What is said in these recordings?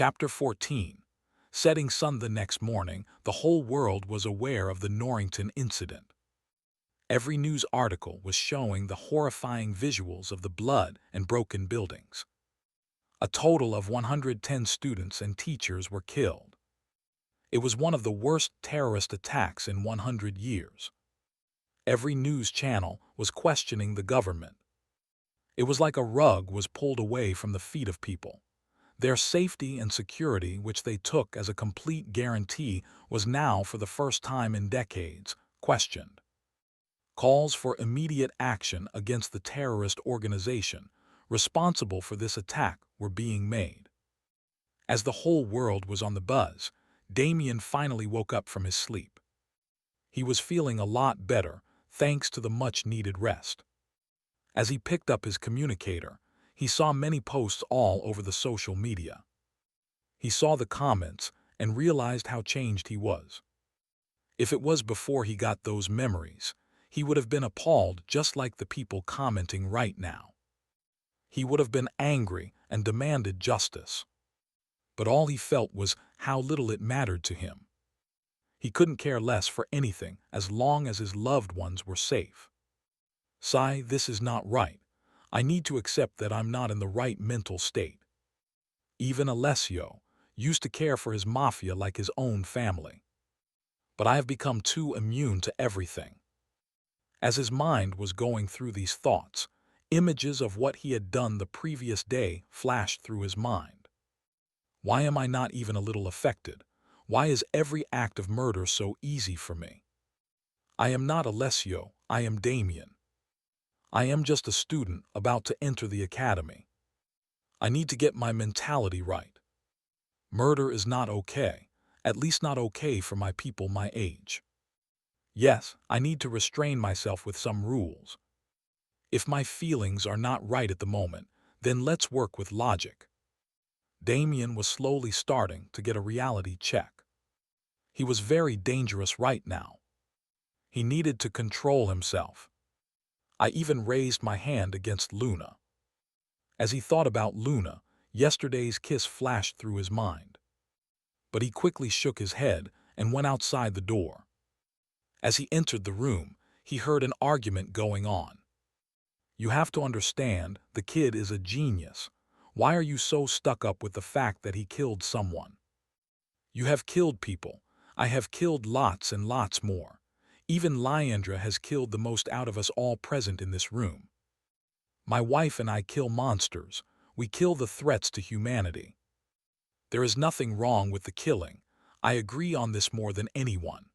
Chapter 14. Setting sun. The next morning, the whole world was aware of the Norrington incident. Every news article was showing the horrifying visuals of the blood and broken buildings. A total of 110 students and teachers were killed. It was one of the worst terrorist attacks in 100 years. Every news channel was questioning the government. It was like a rug was pulled away from the feet of people. Their safety and security, which they took as a complete guarantee, was now, for the first time in decades, questioned. Calls for immediate action against the terrorist organization responsible for this attack were being made. As the whole world was on the buzz, Damian finally woke up from his sleep. He was feeling a lot better, thanks to the much-needed rest. As he picked up his communicator, he saw many posts all over the social media. He saw the comments and realized how changed he was. If it was before he got those memories, he would have been appalled just like the people commenting right now. He would have been angry and demanded justice. But all he felt was how little it mattered to him. He couldn't care less for anything as long as his loved ones were safe. Sigh, this is not right. I need to accept that I'm not in the right mental state. Even Alessio used to care for his Mafia like his own family. But I have become too immune to everything. As his mind was going through these thoughts, images of what he had done the previous day flashed through his mind. Why am I not even a little affected? Why is every act of murder so easy for me? I am not Alessio, I am Damian. I am just a student about to enter the academy. I need to get my mentality right. Murder is not okay, at least not okay for my people my age. Yes, I need to restrain myself with some rules. If my feelings are not right at the moment, then let's work with logic. Damian was slowly starting to get a reality check. He was very dangerous right now. He needed to control himself. I even raised my hand against Luna. As he thought about Luna, yesterday's kiss flashed through his mind. But he quickly shook his head and went outside the door. As he entered the room, he heard an argument going on. You have to understand, the kid is a genius. Why are you so stuck up with the fact that he killed someone? You have killed people. I have killed lots and lots more. Even Lyandra has killed the most out of us all present in this room. My wife and I kill monsters. We kill the threats to humanity. There is nothing wrong with the killing. I agree on this more than anyone.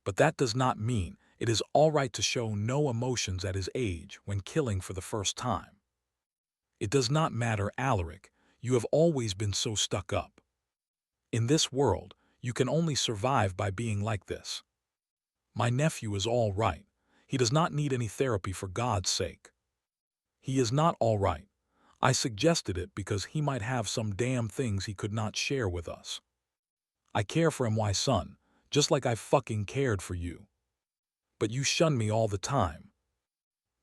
But that does not mean it is all right to show no emotions at his age when killing for the first time. It does not matter, Alaric, you have always been so stuck up. In this world, you can only survive by being like this. My nephew is all right. He does not need any therapy, for God's sake. He is not all right. I suggested it because he might have some damn things he could not share with us. I care for him, my son, just like I fucking cared for you. But you shun me all the time.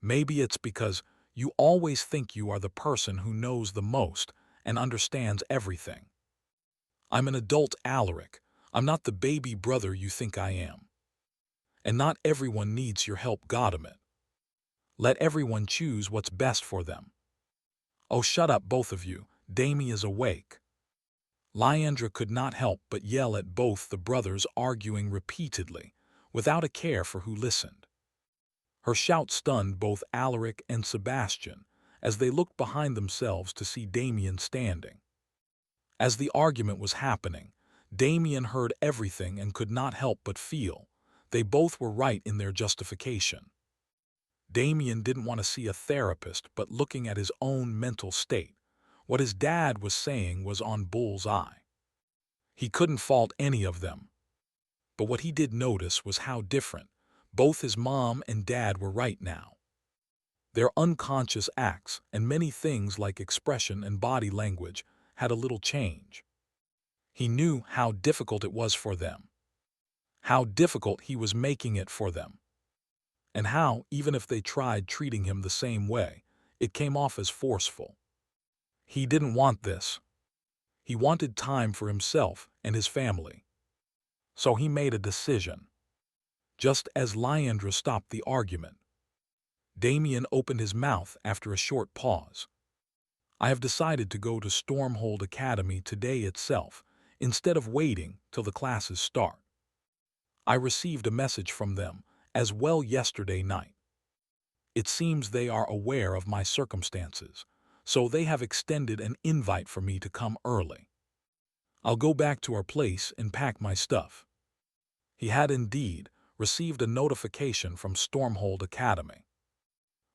Maybe it's because you always think you are the person who knows the most and understands everything. I'm an adult, Alaric. I'm not the baby brother you think I am. And not everyone needs your help, Goddammit. Let everyone choose what's best for them. Oh, shut up, both of you. Damie is awake. Lyandra could not help but yell at both the brothers, arguing repeatedly, without a care for who listened. Her shout stunned both Alaric and Sebastian as they looked behind themselves to see Damian standing. As the argument was happening, Damian heard everything and could not help but feel they both were right in their justification. Damian didn't want to see a therapist, but looking at his own mental state, what his dad was saying was on bull's eye. He couldn't fault any of them. But what he did notice was how different both his mom and dad were right now. Their unconscious acts and many things like expression and body language had a little change. He knew how difficult it was for them, how difficult he was making it for them, and how, even if they tried treating him the same way, it came off as forceful. He didn't want this. He wanted time for himself and his family. So he made a decision. Just as Lyandra stopped the argument, Damian opened his mouth after a short pause. I have decided to go to Stormhold Academy today itself, instead of waiting till the classes start. I received a message from them as well yesterday night. It seems they are aware of my circumstances, so they have extended an invite for me to come early. I'll go back to our place and pack my stuff. He had indeed received a notification from Stormhold Academy.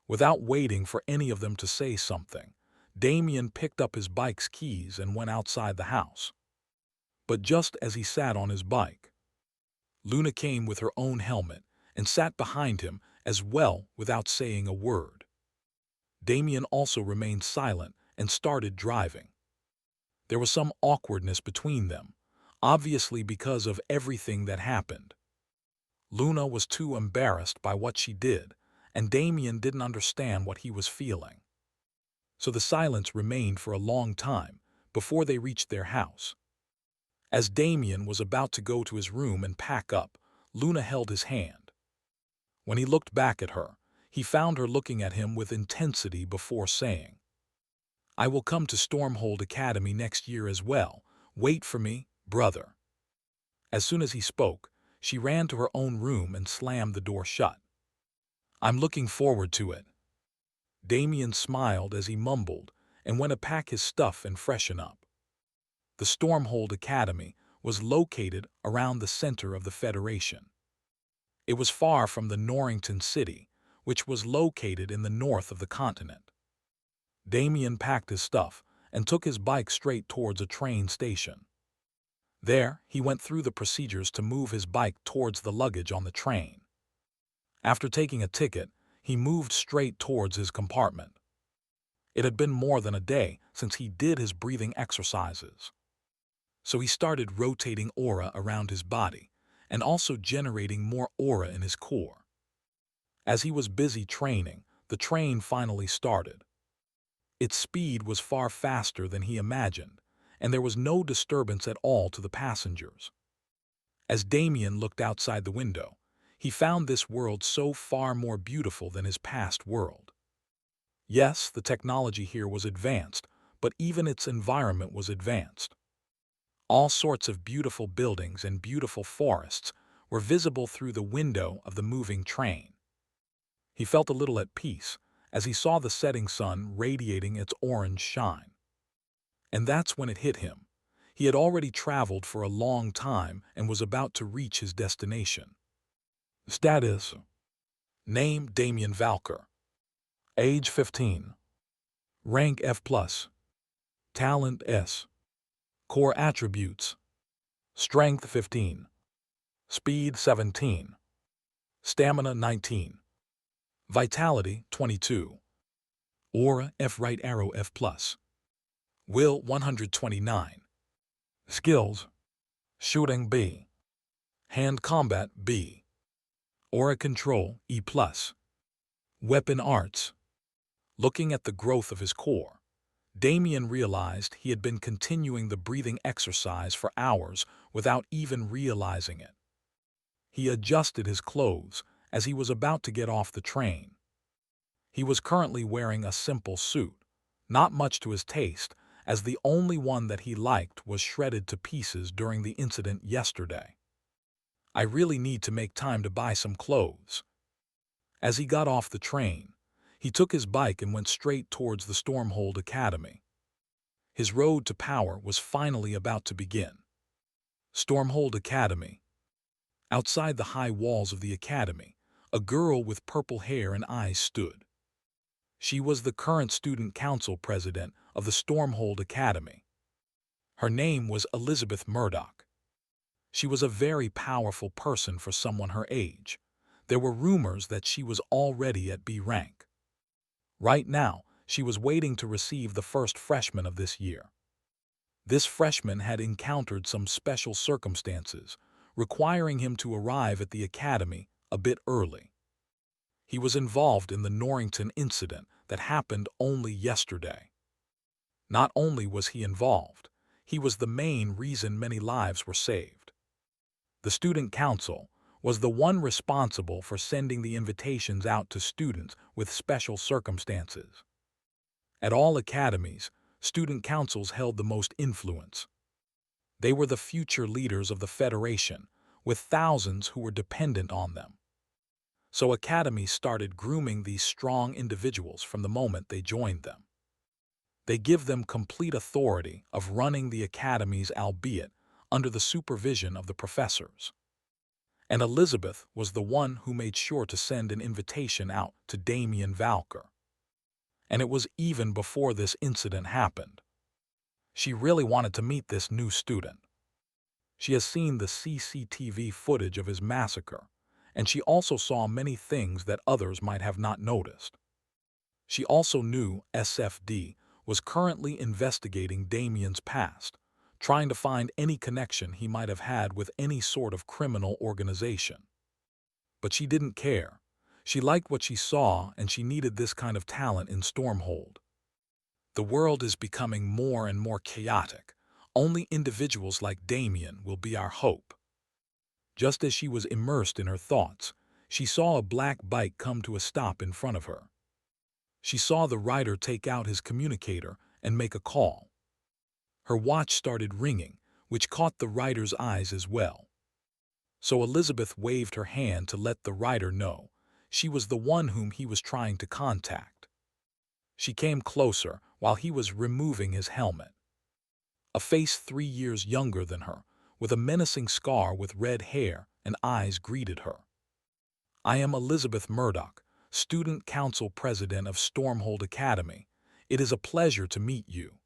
Without waiting for any of them to say something, Damian picked up his bike's keys and went outside the house. But just as he sat on his bike, Luna came with her own helmet and sat behind him as well without saying a word. Damian also remained silent and started driving. There was some awkwardness between them, obviously because of everything that happened. Luna was too embarrassed by what she did, and Damian didn't understand what he was feeling. So the silence remained for a long time before they reached their house. As Damian was about to go to his room and pack up, Luna held his hand. When he looked back at her, he found her looking at him with intensity before saying, I will come to Stormhold Academy next year as well. Wait for me, brother. As soon as he spoke, she ran to her own room and slammed the door shut. I'm looking forward to it. Damian smiled as he mumbled and went to pack his stuff and freshen up. The Stormhold Academy was located around the center of the Federation. It was far from the Norrington city, which was located in the north of the continent. Damian packed his stuff and took his bike straight towards a train station. There, he went through the procedures to move his bike towards the luggage on the train. After taking a ticket, he moved straight towards his compartment. It had been more than a day since he did his breathing exercises. So he started rotating aura around his body and also generating more aura in his core. As he was busy training, the train finally started. Its speed was far faster than he imagined, and there was no disturbance at all to the passengers. As Damian looked outside the window, he found this world so far more beautiful than his past world. Yes, the technology here was advanced, but even its environment was advanced. All sorts of beautiful buildings and beautiful forests were visible through the window of the moving train. He felt a little at peace as he saw the setting sun radiating its orange shine. And that's when it hit him. He had already traveled for a long time and was about to reach his destination. Status: Name Damian Valcor. Age 15. Rank F+. Talent S. Core attributes: Strength 15. Speed 17. Stamina 19. Vitality 22. Aura F. Right arrow F+. Will 129. Skills: Shooting B. Hand combat B. Aura control E+. Weapon arts. Looking at the growth of his core, Damian realized he had been continuing the breathing exercise for hours without even realizing it. He adjusted his clothes as he was about to get off the train. He was currently wearing a simple suit, not much to his taste, as the only one that he liked was shredded to pieces during the incident yesterday. I really need to make time to buy some clothes. As he got off the train, he took his bike and went straight towards the Stormhold Academy. His road to power was finally about to begin. Stormhold Academy. Outside the high walls of the academy, a girl with purple hair and eyes stood. She was the current student council president of the Stormhold Academy. Her name was Elizabeth Murdoch. She was a very powerful person for someone her age. There were rumors that she was already at B rank. Right now, she was waiting to receive the first freshman of this year. This freshman had encountered some special circumstances, requiring him to arrive at the academy a bit early. He was involved in the Norrington incident that happened only yesterday. Not only was he involved, he was the main reason many lives were saved. The student council was the one responsible for sending the invitations out to students with special circumstances. At all academies, student councils held the most influence. They were the future leaders of the Federation, with thousands who were dependent on them. So academies started grooming these strong individuals from the moment they joined them. They give them complete authority of running the academies, albeit under the supervision of the professors. And Elizabeth was the one who made sure to send an invitation out to Damian Valcor. And it was even before this incident happened. She really wanted to meet this new student. She has seen the CCTV footage of his massacre, and she also saw many things that others might have not noticed. She also knew SFD was currently investigating Damian's past, trying to find any connection he might have had with any sort of criminal organization. But she didn't care. She liked what she saw, and she needed this kind of talent in Stormhold. The world is becoming more and more chaotic. Only individuals like Damian will be our hope. Just as she was immersed in her thoughts, she saw a black bike come to a stop in front of her. She saw the rider take out his communicator and make a call. Her watch started ringing, which caught the rider's eyes as well. So Elizabeth waved her hand to let the rider know she was the one whom he was trying to contact. She came closer while he was removing his helmet. A face 3 years younger than her, with a menacing scar with red hair and eyes, greeted her. "I am Elizabeth Murdoch, Student Council President of Stormhold Academy. It is a pleasure to meet you."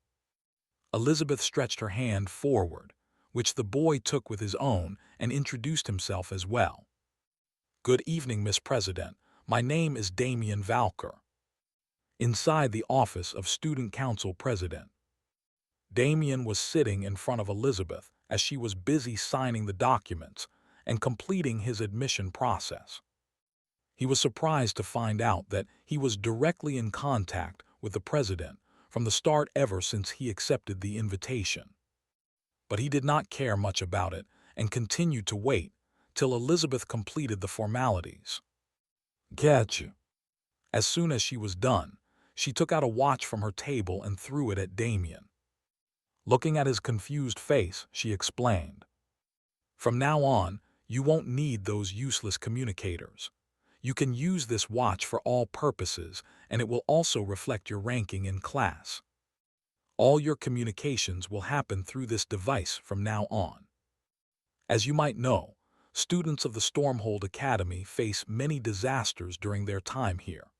Elizabeth stretched her hand forward, which the boy took with his own, and introduced himself as well. "Good evening, Miss President. My name is Damian Valcor." Inside the office of Student Council President, Damian was sitting in front of Elizabeth as she was busy signing the documents and completing his admission process. He was surprised to find out that he was directly in contact with the president from the start ever since he accepted the invitation. But he did not care much about it and continued to wait till Elizabeth completed the formalities. "Catch you." As soon as she was done, she took out a watch from her table and threw it at Damian. Looking at his confused face, she explained, "From now on, you won't need those useless communicators. You can use this watch for all purposes, and it will also reflect your ranking in class. All your communications will happen through this device from now on." As you might know, students of the Stormhold Academy face many disasters during their time here.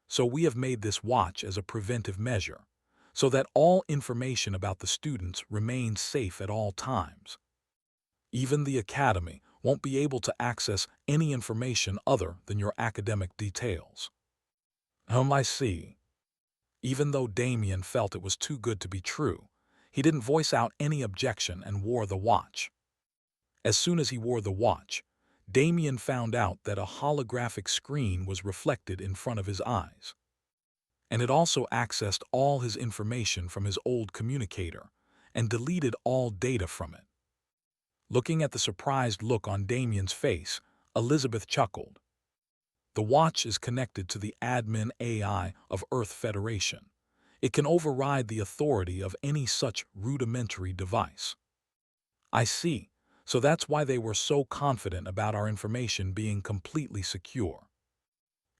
So we have made this watch as a preventive measure, so that all information about the students remains safe at all times. Even the academy won't be able to access any information other than your academic details. I see. Even though Damian felt it was too good to be true, he didn't voice out any objection and wore the watch. As soon as he wore the watch, Damian found out that a holographic screen was reflected in front of his eyes. And it also accessed all his information from his old communicator and deleted all data from it. Looking at the surprised look on Damian's face, Elizabeth chuckled. The watch is connected to the admin AI of Earth Federation. It can override the authority of any such rudimentary device. I see. So that's why they were so confident about our information being completely secure.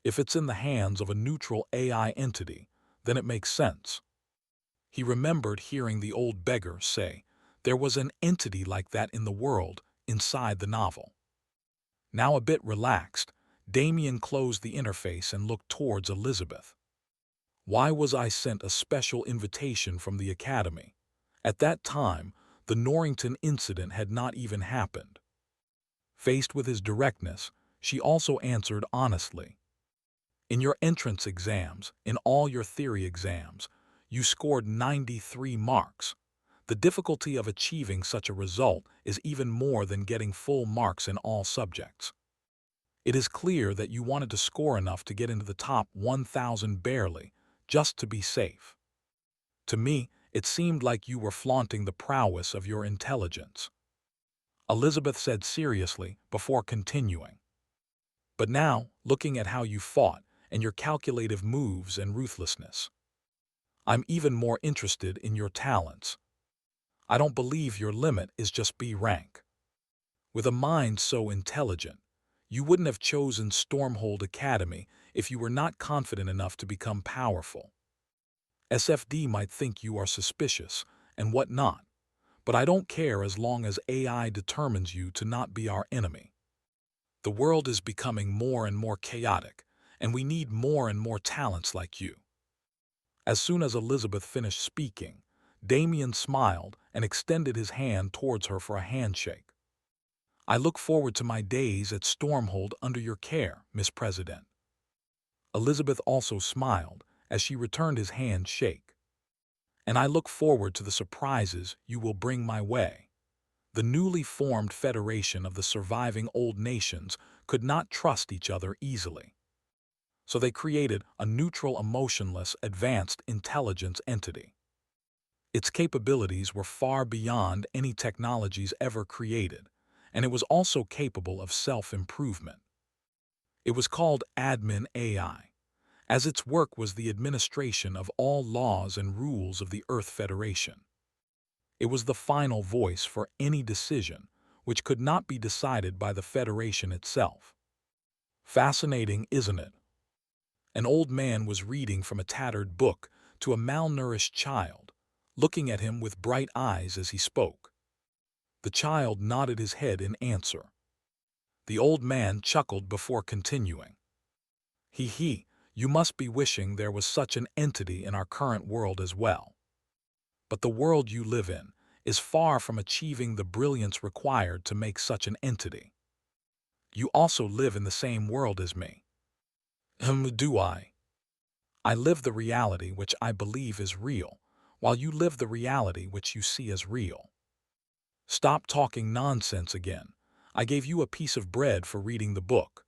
If it's in the hands of a neutral AI entity, then it makes sense. He remembered hearing the old beggar say there was an entity like that in the world inside the novel. Now a bit relaxed, Damian closed the interface and looked towards Elizabeth. "Why was I sent a special invitation from the academy?" At that time, the Norrington incident had not even happened. Faced with his directness, she also answered honestly. "In your entrance exams, in all your theory exams, you scored 93 marks. The difficulty of achieving such a result is even more than getting full marks in all subjects. It is clear that you wanted to score enough to get into the top 1,000 barely, just to be safe. To me, It seemed like you were flaunting the prowess of your intelligence," Elizabeth said seriously before continuing. "But now, looking at how you fought and your calculative moves and ruthlessness, I'm even more interested in your talents. I don't believe your limit is just B rank. With a mind so intelligent, you wouldn't have chosen Stormhold Academy if you were not confident enough to become powerful. SFD might think you are suspicious and whatnot, but I don't care as long as AI determines you to not be our enemy. The world is becoming more and more chaotic, and we need more and more talents like you." As soon as Elizabeth finished speaking, Damian smiled and extended his hand towards her for a handshake. "I look forward to my days at Stormhold under your care, Miss President." Elizabeth also smiled as she returned his handshake. "And I look forward to the surprises you will bring my way." The newly formed Federation of the surviving old nations could not trust each other easily. So they created a neutral, emotionless, advanced intelligence entity. Its capabilities were far beyond any technologies ever created, and it was also capable of self-improvement. It was called Admin AI, as its work was the administration of all laws and rules of the Earth Federation. It was the final voice for any decision, which could not be decided by the Federation itself. Fascinating, isn't it? An old man was reading from a tattered book to a malnourished child, looking at him with bright eyes as he spoke. The child nodded his head in answer. The old man chuckled before continuing. He, you must be wishing there was such an entity in our current world as well. But the world you live in is far from achieving the brilliance required to make such an entity. You also live in the same world as me." Do I? I live the reality which I believe is real, while you live the reality which you see as real. Stop talking nonsense again. I gave you a piece of bread for reading the book.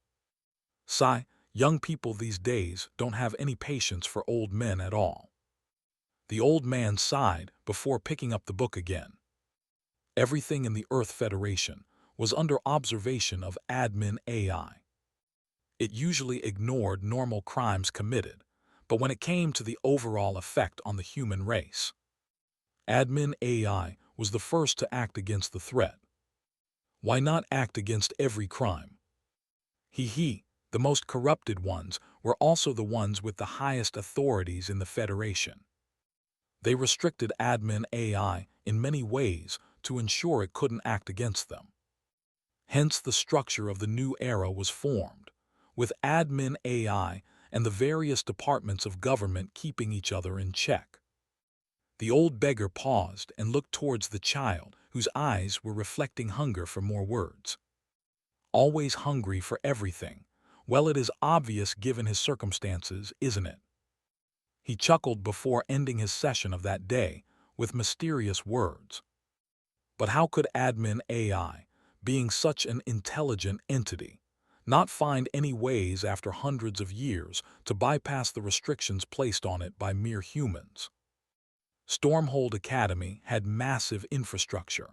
Sigh, young people these days don't have any patience for old men at all. The old man sighed before picking up the book again. Everything in the Earth Federation was under observation of Admin AI. It usually ignored normal crimes committed, but when it came to the overall effect on the human race, Admin AI was the first to act against the threat. Why not act against every crime? The most corrupted ones were also the ones with the highest authorities in the Federation. They restricted Admin AI in many ways to ensure it couldn't act against them. Hence the structure of the new era was formed, with Admin AI and the various departments of government keeping each other in check. The old beggar paused and looked towards the child, whose eyes were reflecting hunger for more words. Always hungry for everything. Well, it is obvious given his circumstances, isn't it? He chuckled before ending his session of that day with mysterious words. But how could Admin AI, being such an intelligent entity, not find any ways after hundreds of years to bypass the restrictions placed on it by mere humans? Stormhold Academy had massive infrastructure.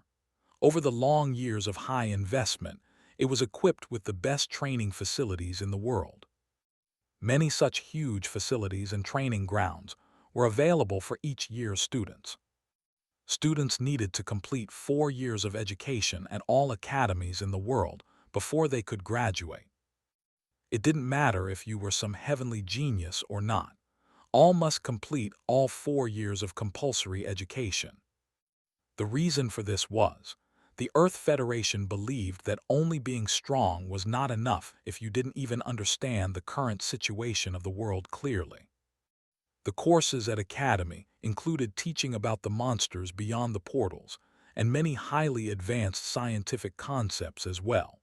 Over the long years of high investment, it was equipped with the best training facilities in the world. Many such huge facilities and training grounds were available for each year's students. Students needed to complete 4 years of education at all academies in the world before they could graduate. It didn't matter if you were some heavenly genius or not. All must complete all 4 years of compulsory education. The reason for this was, the Earth Federation believed that only being strong was not enough if you didn't even understand the current situation of the world clearly. The courses at Academy included teaching about the monsters beyond the portals and many highly advanced scientific concepts as well.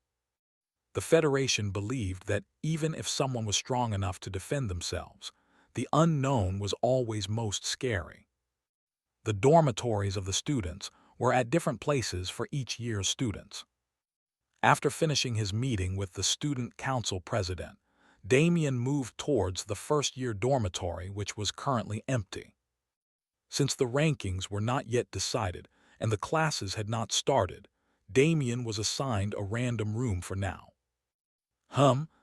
The Federation believed that even if someone was strong enough to defend themselves, the unknown was always most scary. The dormitories of the students were at different places for each year's students. After finishing his meeting with the Student Council President, Damian moved towards the first-year dormitory, which was currently empty. Since the rankings were not yet decided and the classes had not started, Damian was assigned a random room for now.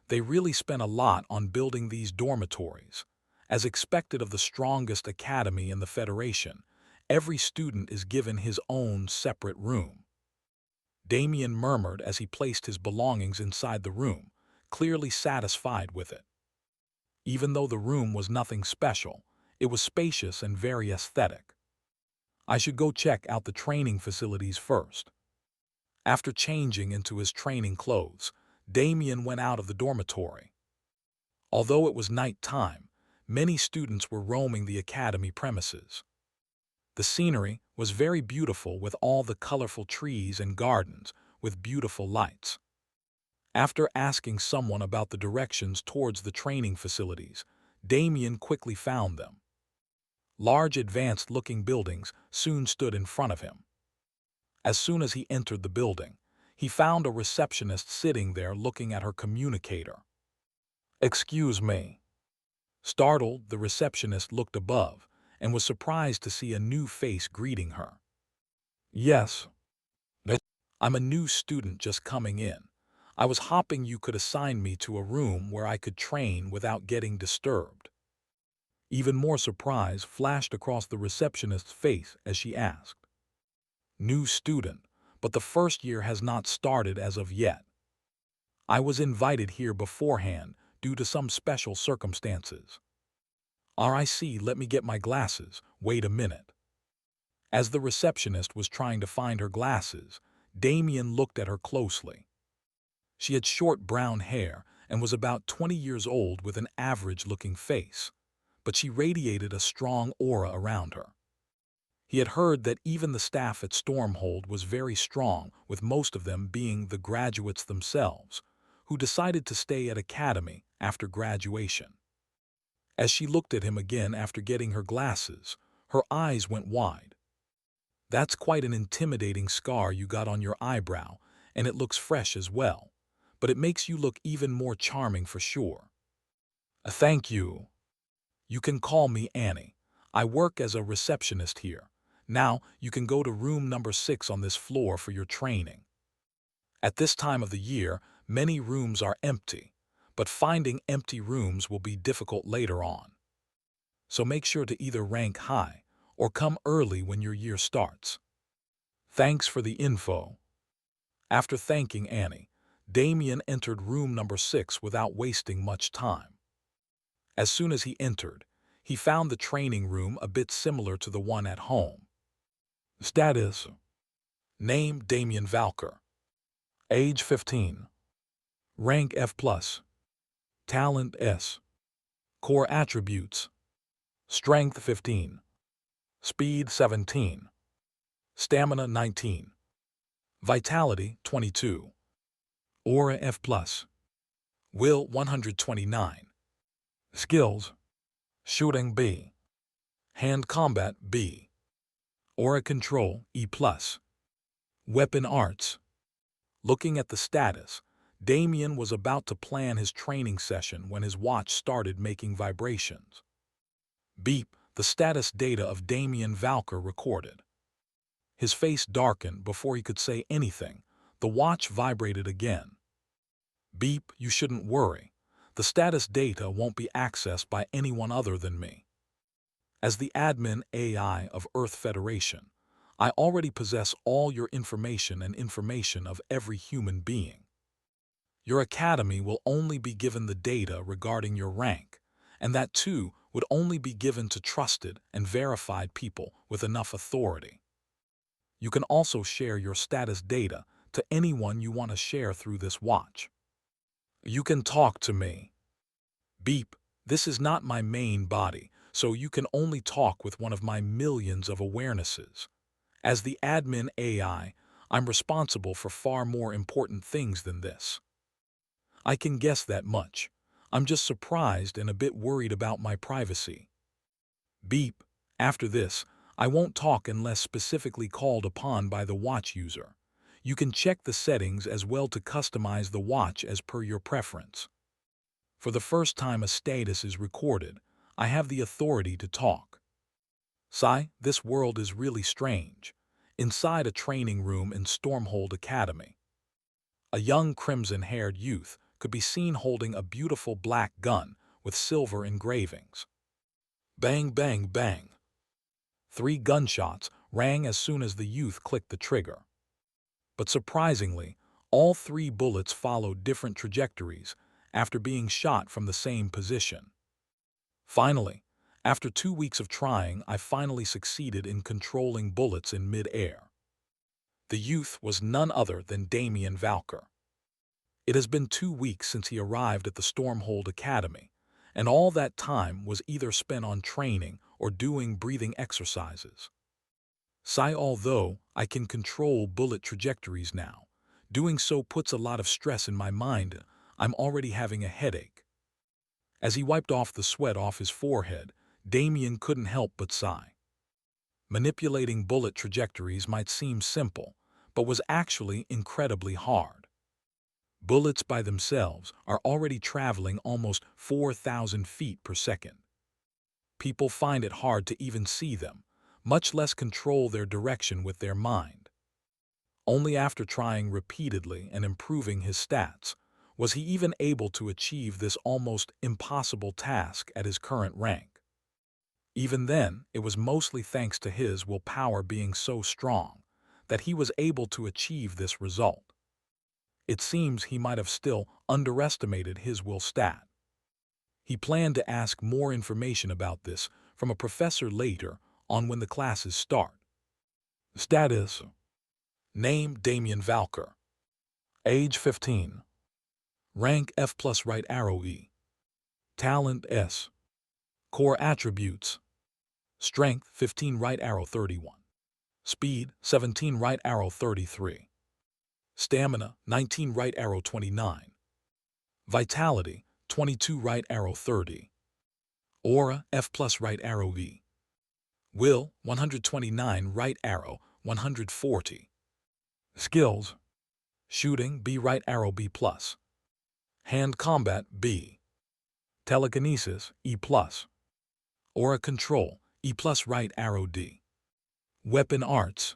They really spent a lot on building these dormitories. As expected of the strongest academy in the Federation, every student is given his own separate room. Damian murmured as he placed his belongings inside the room, clearly satisfied with it. Even though the room was nothing special, it was spacious and very aesthetic. I should go check out the training facilities first. After changing into his training clothes, Damian went out of the dormitory. Although it was night time, many students were roaming the academy premises. The scenery was very beautiful with all the colorful trees and gardens with beautiful lights. After asking someone about the directions towards the training facilities, Damian quickly found them. Large advanced-looking buildings soon stood in front of him. As soon as he entered the building, he found a receptionist sitting there looking at her communicator. "Excuse me." Startled, the receptionist looked above and was surprised to see a new face greeting her. "Yes. I'm a new student just coming in. I was hoping you could assign me to a room where I could train without getting disturbed." Even more surprise flashed across the receptionist's face as she asked. "New student, but the first year has not started as of yet. I was invited here beforehand due to some special circumstances." "RIC, let me get my glasses. Wait a minute." As the receptionist was trying to find her glasses, Damian looked at her closely. She had short brown hair and was about 20 years old with an average-looking face, but she radiated a strong aura around her. He had heard that even the staff at Stormhold was very strong, with most of them being the graduates themselves, who decided to stay at Academy after graduation. As she looked at him again after getting her glasses, her eyes went wide. "That's quite an intimidating scar you got on your eyebrow, and it looks fresh as well, but it makes you look even more charming for sure." "Thank you. You can call me Annie. I work as a receptionist here. Now you can go to room number 6 on this floor for your training." At this time of the year, many rooms are empty, but finding empty rooms will be difficult later on. So make sure to either rank high or come early when your year starts. "Thanks for the info." After thanking Annie, Damian entered room number 6 without wasting much time. As soon as he entered, he found the training room a bit similar to the one at home. Status: Name Damian Valcor. Age 15. Rank F+. Talent S. Core attributes: Strength 15. Speed 17. Stamina 19. Vitality 22. Aura F+. Will 129. Skills: Shooting B. Hand combat B. Aura control E+. Weapon arts. Looking at the status, Damian was about to plan his training session when his watch started making vibrations. Beep, the status data of Damian Valcor recorded. His face darkened before he could say anything. The watch vibrated again. "Beep, you shouldn't worry. The status data won't be accessed by anyone other than me. As the admin AI of Earth Federation, I already possess all your information and information of every human being. Your academy will only be given the data regarding your rank, and that too would only be given to trusted and verified people with enough authority. You can also share your status data to anyone you want to share through this watch. You can talk to me. Beep, this is not my main body, so you can only talk with one of my millions of awarenesses. As the admin AI, I'm responsible for far more important things than this. I can guess that much. I'm just surprised and a bit worried about my privacy. Beep, after this, I won't talk unless specifically called upon by the watch user. You can check the settings as well to customize the watch as per your preference. For the first time a status is recorded, I have the authority to talk. Sai, this world is really strange. Inside a training room in Stormhold Academy, a young crimson-haired youth could be seen holding a beautiful black gun with silver engravings. Bang, bang, bang. 3 gunshots rang as soon as the youth clicked the trigger. But surprisingly, all 3 bullets followed different trajectories after being shot from the same position. Finally, after 2 weeks of trying, I finally succeeded in controlling bullets in mid-air. The youth was none other than Damian Valcor. It has been 2 weeks since he arrived at the Stormhold Academy, and all that time was either spent on training or doing breathing exercises. Although I can control bullet trajectories now, doing so puts a lot of stress in my mind. I'm already having a headache. As he wiped off the sweat off his forehead, Damian couldn't help but sigh. Manipulating bullet trajectories might seem simple, but was actually incredibly hard. Bullets by themselves are already traveling almost 4,000 feet per second. People find it hard to even see them, much less control their direction with their mind. Only after trying repeatedly and improving his stats was he even able to achieve this almost impossible task at his current rank. Even then, it was mostly thanks to his willpower being so strong that he was able to achieve this result. It seems he might have still underestimated his will stat. He planned to ask more information about this from a professor later on when the classes start. Status: Name Damian Valcor. Age 15. Rank F plus right arrow E. Talent S. Core attributes: Strength 15 right arrow 31. Speed 17 right arrow 33. Stamina 19 right arrow 29. Vitality 22 right arrow 30. Aura F plus right arrow V. Will 129 right arrow 140. Skills: Shooting B right arrow B plus. Hand combat B. Telekinesis E plus. Aura control E plus right arrow D. Weapon arts.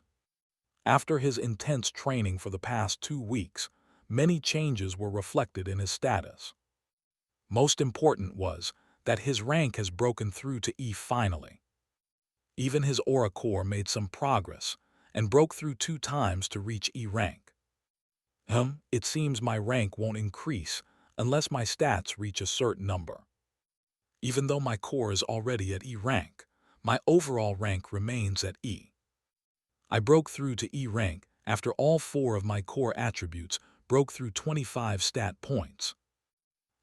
After his intense training for the past 2 weeks, many changes were reflected in his status. Most important was that his rank has broken through to E finally. Even his aura core made some progress and broke through 2 times to reach E rank. It seems my rank won't increase unless my stats reach a certain number. Even though my core is already at E rank, my overall rank remains at E. I broke through to E rank after all 4 of my core attributes broke through 25 stat points.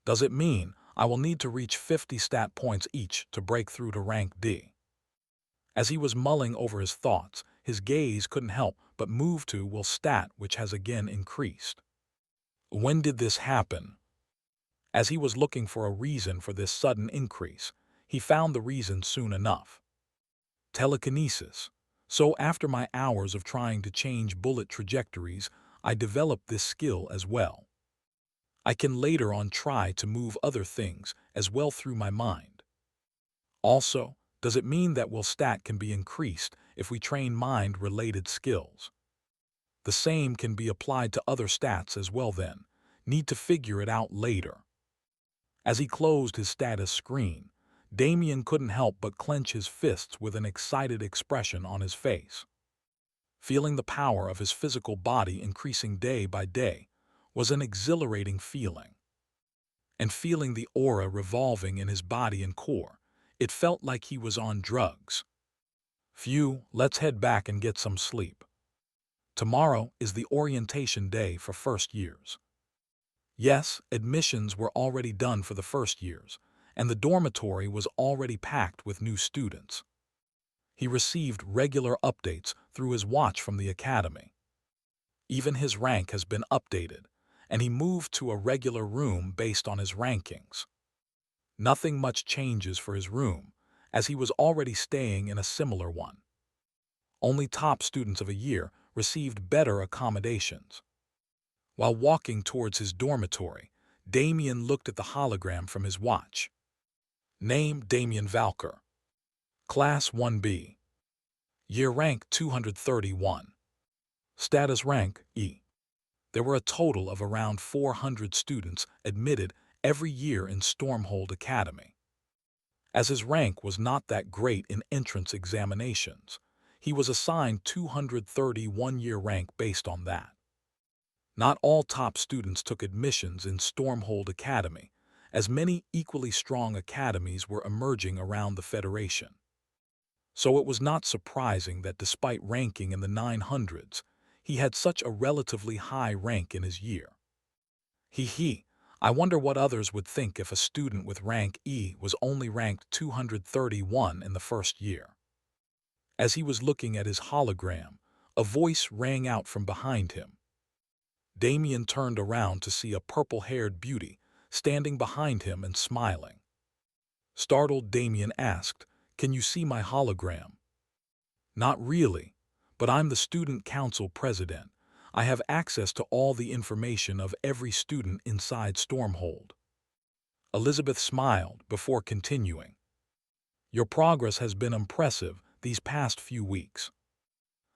Does it mean I will need to reach 50 stat points each to break through to rank D? As he was mulling over his thoughts, his gaze couldn't help but move to will stat, which has again increased. When did this happen? As he was looking for a reason for this sudden increase, he found the reason soon enough. Telekinesis. So after my hours of trying to change bullet trajectories, I developed this skill as well. I can later on try to move other things as well through my mind. Also, does it mean that will stat can be increased if we train mind-related skills? The same can be applied to other stats as well then. Need to figure it out later. As he closed his status screen, Damian couldn't help but clench his fists with an excited expression on his face. Feeling the power of his physical body increasing day by day was an exhilarating feeling. And feeling the aura revolving in his body and core, it felt like he was on drugs. Phew, let's head back and get some sleep. Tomorrow is the orientation day for first years. Yes, admissions were already done for the first years, and the dormitory was already packed with new students. He received regular updates through his watch from the academy. Even his rank has been updated, and he moved to a regular room based on his rankings. Nothing much changes for his room, as he was already staying in a similar one. Only top students of a year received better accommodations. While walking towards his dormitory, Damian looked at the hologram from his watch. Name Damian Valcor. Class 1B. Year rank 231. Status rank E. There were a total of around 400 students admitted every year in Stormhold Academy. As his rank was not that great in entrance examinations, he was assigned 231-year rank based on that. Not all top students took admissions in Stormhold Academy, as many equally strong academies were emerging around the Federation. So it was not surprising that despite ranking in the 900s, he had such a relatively high rank in his year. I wonder what others would think if a student with rank E was only ranked 231 in the first year. As he was looking at his hologram, a voice rang out from behind him. Damian turned around to see a purple-haired beauty standing behind him and smiling. Startled, Damian asked, "Can you see my hologram?" "Not really, but I'm the student council president. I have access to all the information of every student inside Stormhold." Elizabeth smiled before continuing. "Your progress has been impressive these past few weeks.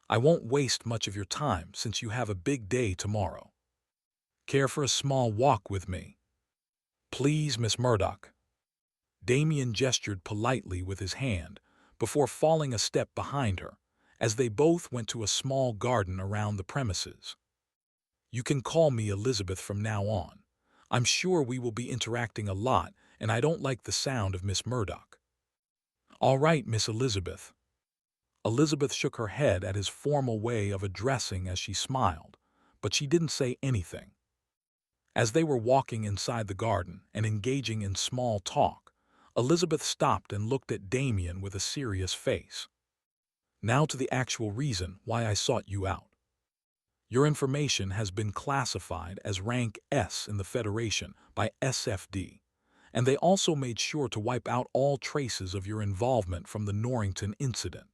I won't waste much of your time since you have a big day tomorrow. Care for a small walk with me?" "Please, Miss Murdoch." Damian gestured politely with his hand before falling a step behind her, as they both went to a small garden around the premises. "You can call me Elizabeth from now on. I'm sure we will be interacting a lot, and I don't like the sound of Miss Murdoch." "All right, Miss Elizabeth." Elizabeth shook her head at his formal way of addressing as she smiled, but she didn't say anything. As they were walking inside the garden and engaging in small talk, Elizabeth stopped and looked at Damian with a serious face. "Now to the actual reason why I sought you out. Your information has been classified as rank S in the Federation by SFD, and they also made sure to wipe out all traces of your involvement from the Norrington incident.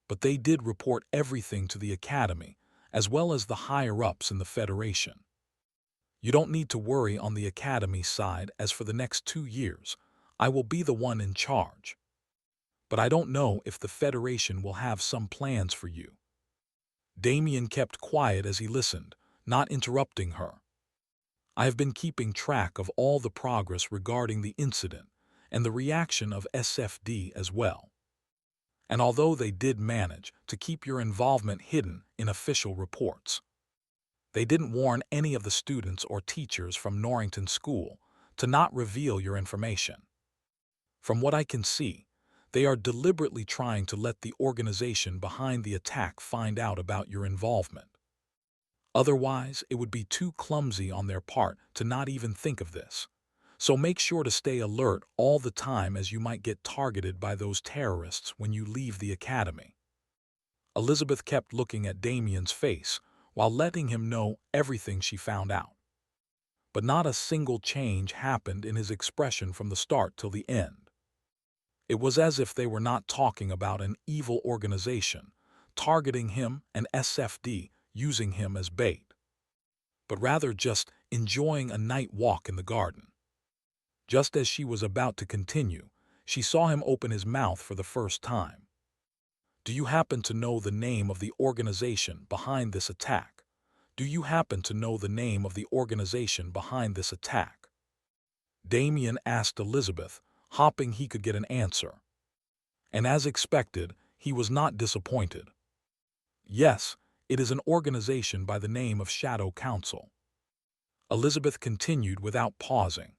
But they did report everything to the Academy, as well as the higher-ups in the Federation. You don't need to worry on the Academy side, as for the next 2 years, I will be the one in charge. But I don't know if the Federation will have some plans for you." Damian kept quiet as he listened, not interrupting her. "I have been keeping track of all the progress regarding the incident and the reaction of SFD as well. And although they did manage to keep your involvement hidden in official reports, they didn't warn any of the students or teachers from Norrington School to not reveal your information. From what I can see, they are deliberately trying to let the organization behind the attack find out about your involvement. Otherwise, it would be too clumsy on their part to not even think of this. So make sure to stay alert all the time, as you might get targeted by those terrorists when you leave the academy." Elizabeth kept looking at Damian's face while letting him know everything she found out. But not a single change happened in his expression from the start till the end. It was as if they were not talking about an evil organization targeting him and SFD using him as bait, but rather just enjoying a night walk in the garden. Just as she was about to continue, she saw him open his mouth for the first time. "Do you happen to know the name of the organization behind this attack? Do you happen to know the name of the organization behind this attack?" Damian asked Elizabeth, hoping he could get an answer. And as expected, he was not disappointed. "Yes, it is an organization by the name of Shadow Council." Elizabeth continued without pausing.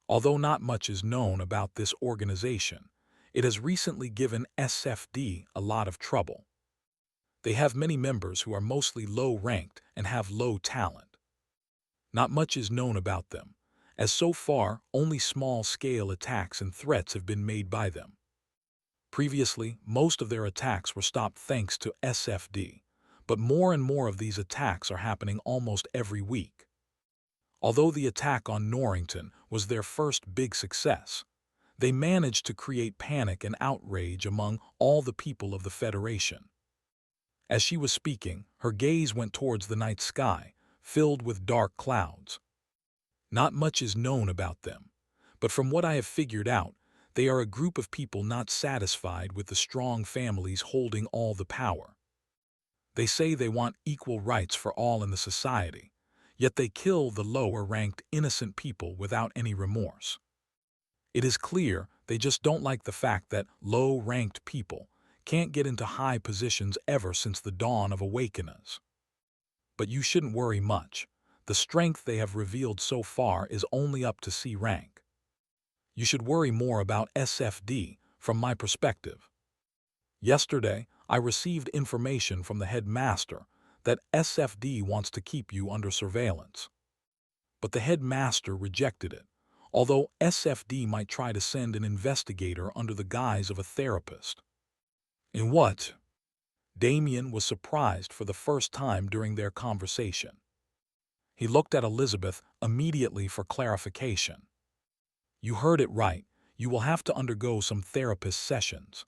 "Although not much is known about this organization, it has recently given SFD a lot of trouble. They have many members who are mostly low-ranked and have low talent. Not much is known about them, as so far only small-scale attacks and threats have been made by them. Previously, most of their attacks were stopped thanks to SFD, but more and more of these attacks are happening almost every week. Although the attack on Norrington was their first big success, they managed to create panic and outrage among all the people of the Federation." As she was speaking, her gaze went towards the night sky, filled with dark clouds. "Not much is known about them, but from what I have figured out, They are a group of people not satisfied with the strong families holding all the power. They say they want equal rights for all in the society, yet they kill the lower-ranked innocent people without any remorse. It is clear they just don't like the fact that low-ranked people can't get into high positions ever since the dawn of awakeners. But you shouldn't worry much. The strength they have revealed so far is only up to C rank. You should worry more about SFD from my perspective. Yesterday, I received information from the headmaster that SFD wants to keep you under surveillance. But the headmaster rejected it, although SFD might try to send an investigator under the guise of a therapist. In what? Damian was surprised for the first time during their conversation. He looked at Elizabeth immediately for clarification. You heard it right. You will have to undergo some therapist sessions.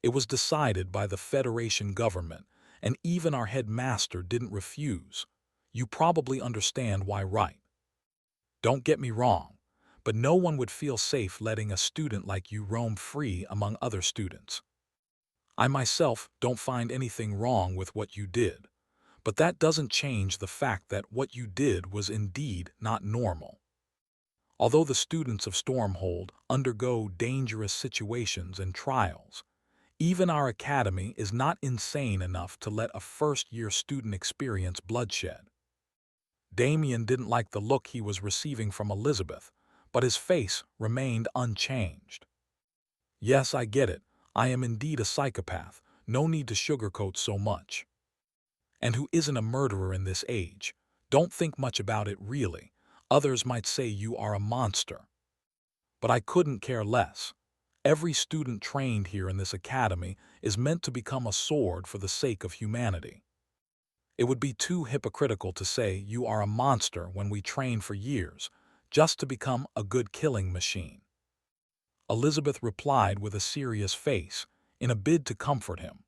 It was decided by the Federation government, and even our headmaster didn't refuse. You probably understand why, right? Don't get me wrong, but no one would feel safe letting a student like you roam free among other students. I myself don't find anything wrong with what you did, but that doesn't change the fact that what you did was indeed not normal. Although the students of Stormhold undergo dangerous situations and trials, even our academy is not insane enough to let a first-year student experience bloodshed. Damian didn't like the look he was receiving from Elizabeth, but his face remained unchanged. Yes, I get it. I am indeed a psychopath. No need to sugarcoat so much. And who isn't a murderer in this age? Don't think much about it, really. Others might say you are a monster. But I couldn't care less. Every student trained here in this academy is meant to become a sword for the sake of humanity. It would be too hypocritical to say you are a monster when we train for years, just to become a good killing machine. Elizabeth replied with a serious face, in a bid to comfort him.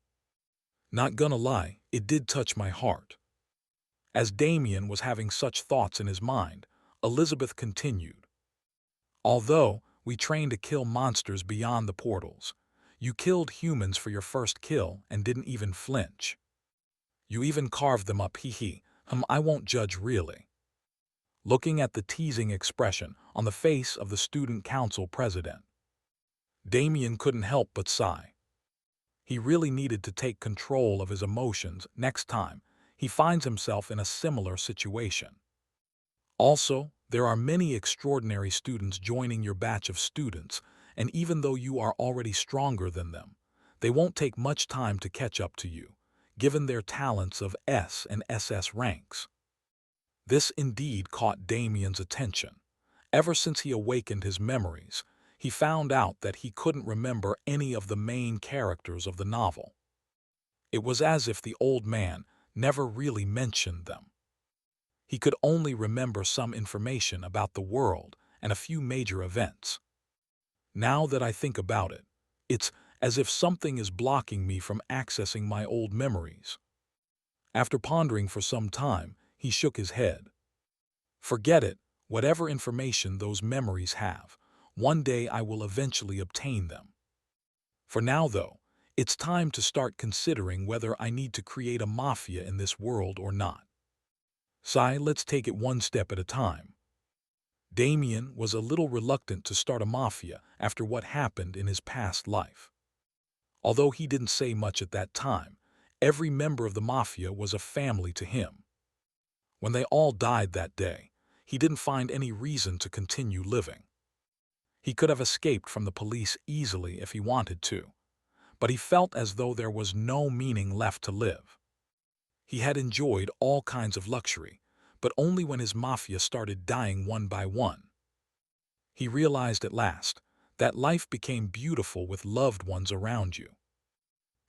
Not gonna lie, it did touch my heart. As Damian was having such thoughts in his mind, Elizabeth continued. Although we train to kill monsters beyond the portals, you killed humans for your first kill and didn't even flinch. You even carved them up, hee. I won't judge really. Looking at the teasing expression on the face of the student council president, Damian couldn't help but sigh. He really needed to take control of his emotions next time he finds himself in a similar situation. Also, there are many extraordinary students joining your batch of students, and even though you are already stronger than them, they won't take much time to catch up to you, given their talents of S and SS ranks. This indeed caught Damian's attention. Ever since he awakened his memories, he found out that he couldn't remember any of the main characters of the novel. It was as if the old man never really mentioned them. He could only remember some information about the world and a few major events. Now that I think about it, it's as if something is blocking me from accessing my old memories. After pondering for some time, he shook his head. Forget it, whatever information those memories have. One day I will eventually obtain them. For now, though, it's time to start considering whether I need to create a mafia in this world or not. Sai, let's take it one step at a time. Damian was a little reluctant to start a mafia after what happened in his past life. Although he didn't say much at that time, every member of the mafia was a family to him. When they all died that day, he didn't find any reason to continue living. He could have escaped from the police easily if he wanted to, but he felt as though there was no meaning left to live. He had enjoyed all kinds of luxury, but only when his mafia started dying one by one. He realized at last that life became beautiful with loved ones around you.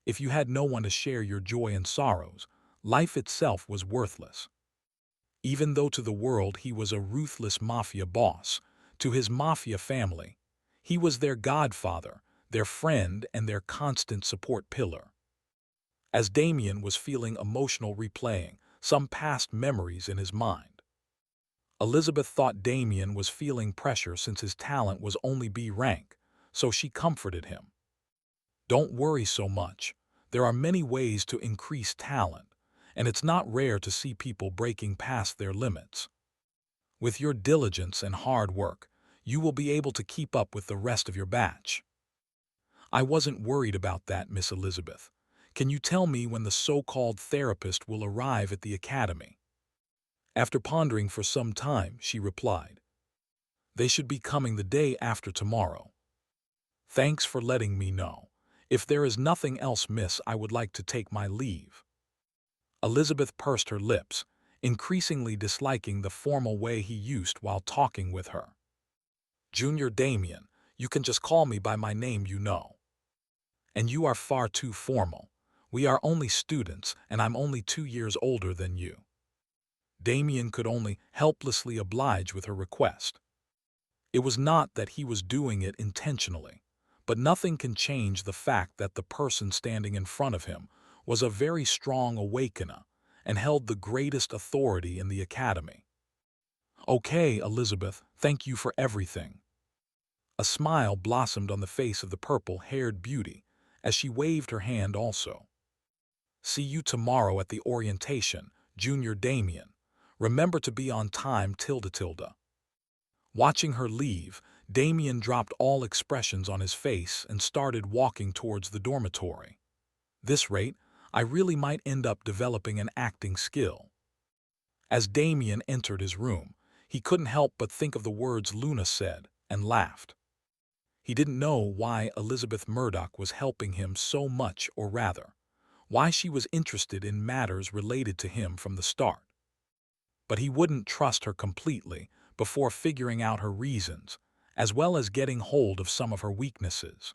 If you had no one to share your joy and sorrows, life itself was worthless. Even though to the world he was a ruthless mafia boss, to his mafia family, he was their godfather, their friend, and their constant support pillar. As Damian was feeling emotional replaying some past memories in his mind, Elizabeth thought Damian was feeling pressure since his talent was only B rank, so she comforted him. Don't worry so much. There are many ways to increase talent, and it's not rare to see people breaking past their limits. With your diligence and hard work, you will be able to keep up with the rest of your batch. I wasn't worried about that, Miss Elizabeth. Can you tell me when the so-called therapist will arrive at the academy? After pondering for some time, she replied, They should be coming the day after tomorrow. Thanks for letting me know. If there is nothing else, miss, I would like to take my leave. Elizabeth pursed her lips, increasingly disliking the formal way he used while talking with her. Junior Damian, you can just call me by my name, you know. And you are far too formal. We are only students, and I'm only 2 years older than you. Damian could only helplessly oblige with her request. It was not that he was doing it intentionally, but nothing can change the fact that the person standing in front of him was a very strong awakener and held the greatest authority in the academy. Okay, Elizabeth, thank you for everything. A smile blossomed on the face of the purple-haired beauty as she waved her hand also. See you tomorrow at the orientation, Junior Damian. Remember to be on time, tilde. Watching her leave, Damian dropped all expressions on his face and started walking towards the dormitory. This rate, I really might end up developing an acting skill. As Damian entered his room, he couldn't help but think of the words Luna said and laughed. He didn't know why Elizabeth Murdoch was helping him so much, or rather, why she was interested in matters related to him from the start. But he wouldn't trust her completely before figuring out her reasons, as well as getting hold of some of her weaknesses.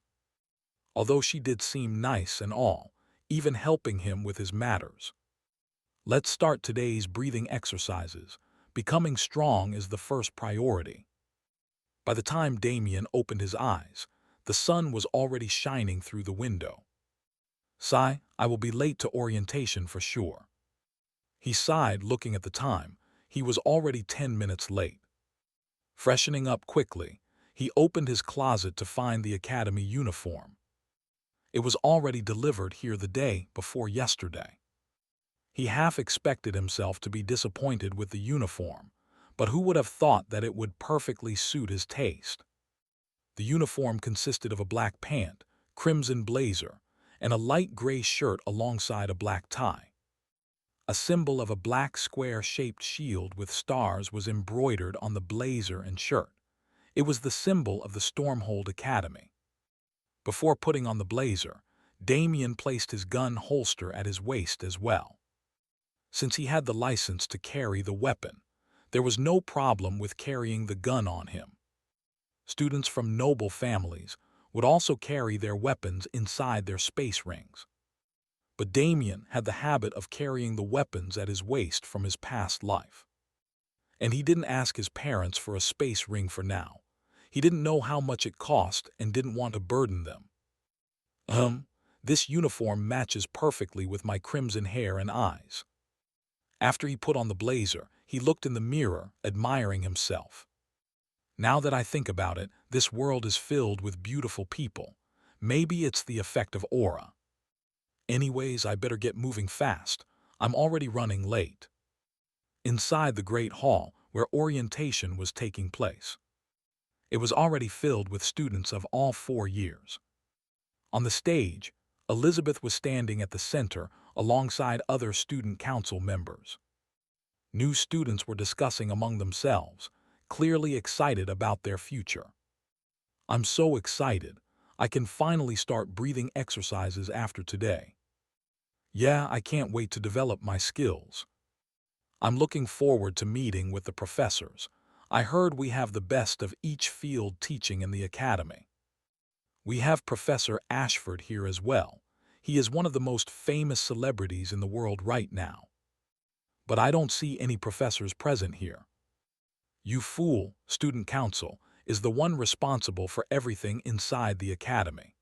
Although she did seem nice and all, even helping him with his matters. Let's start today's breathing exercises. Becoming strong is the first priority. By the time Damian opened his eyes, the sun was already shining through the window. Sigh, I will be late to orientation for sure. He sighed, looking at the time. He was already 10 minutes late. Freshening up quickly, he opened his closet to find the academy uniform. It was already delivered here the day before yesterday. He half expected himself to be disappointed with the uniform, but who would have thought that it would perfectly suit his taste? The uniform consisted of a black pant, crimson blazer, and a light gray shirt alongside a black tie. A symbol of a black square-shaped shield with stars was embroidered on the blazer and shirt. It was the symbol of the Stormhold Academy. Before putting on the blazer, Damian placed his gun holster at his waist as well. Since he had the license to carry the weapon, there was no problem with carrying the gun on him. Students from noble families would also carry their weapons inside their space rings. But Damian had the habit of carrying the weapons at his waist from his past life. And he didn't ask his parents for a space ring for now. He didn't know how much it cost and didn't want to burden them. This uniform matches perfectly with my crimson hair and eyes. After he put on the blazer, he looked in the mirror, admiring himself. Now that I think about it, this world is filled with beautiful people. Maybe it's the effect of aura. Anyways, I better get moving fast. I'm already running late. Inside the great hall, where orientation was taking place, it was already filled with students of all 4 years. On the stage, Elizabeth was standing at the center alongside other student council members. New students were discussing among themselves, clearly excited about their future. I'm so excited. I can finally start breathing exercises after today. Yeah, I can't wait to develop my skills. I'm looking forward to meeting with the professors. I heard we have the best of each field teaching in the academy. We have Professor Ashford here as well. He is one of the most famous celebrities in the world right now. But I don't see any professors present here. You fool, student council is the one responsible for everything inside the academy.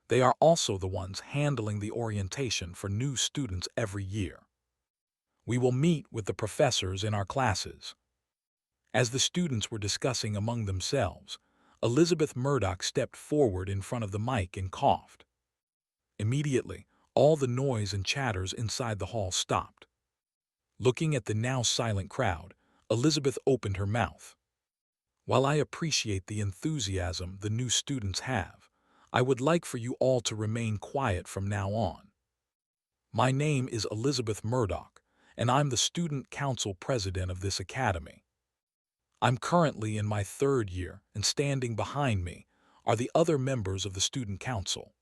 They are also the ones handling the orientation for new students every year. We will meet with the professors in our classes. As the students were discussing among themselves, Elizabeth Murdoch stepped forward in front of the mic and coughed. Immediately, all the noise and chatters inside the hall stopped. Looking at the now silent crowd, Elizabeth opened her mouth. While I appreciate the enthusiasm the new students have, I would like for you all to remain quiet from now on. My name is Elizabeth Murdoch, and I'm the Student Council President of this academy. I'm currently in my third year, and standing behind me are the other members of the Student Council.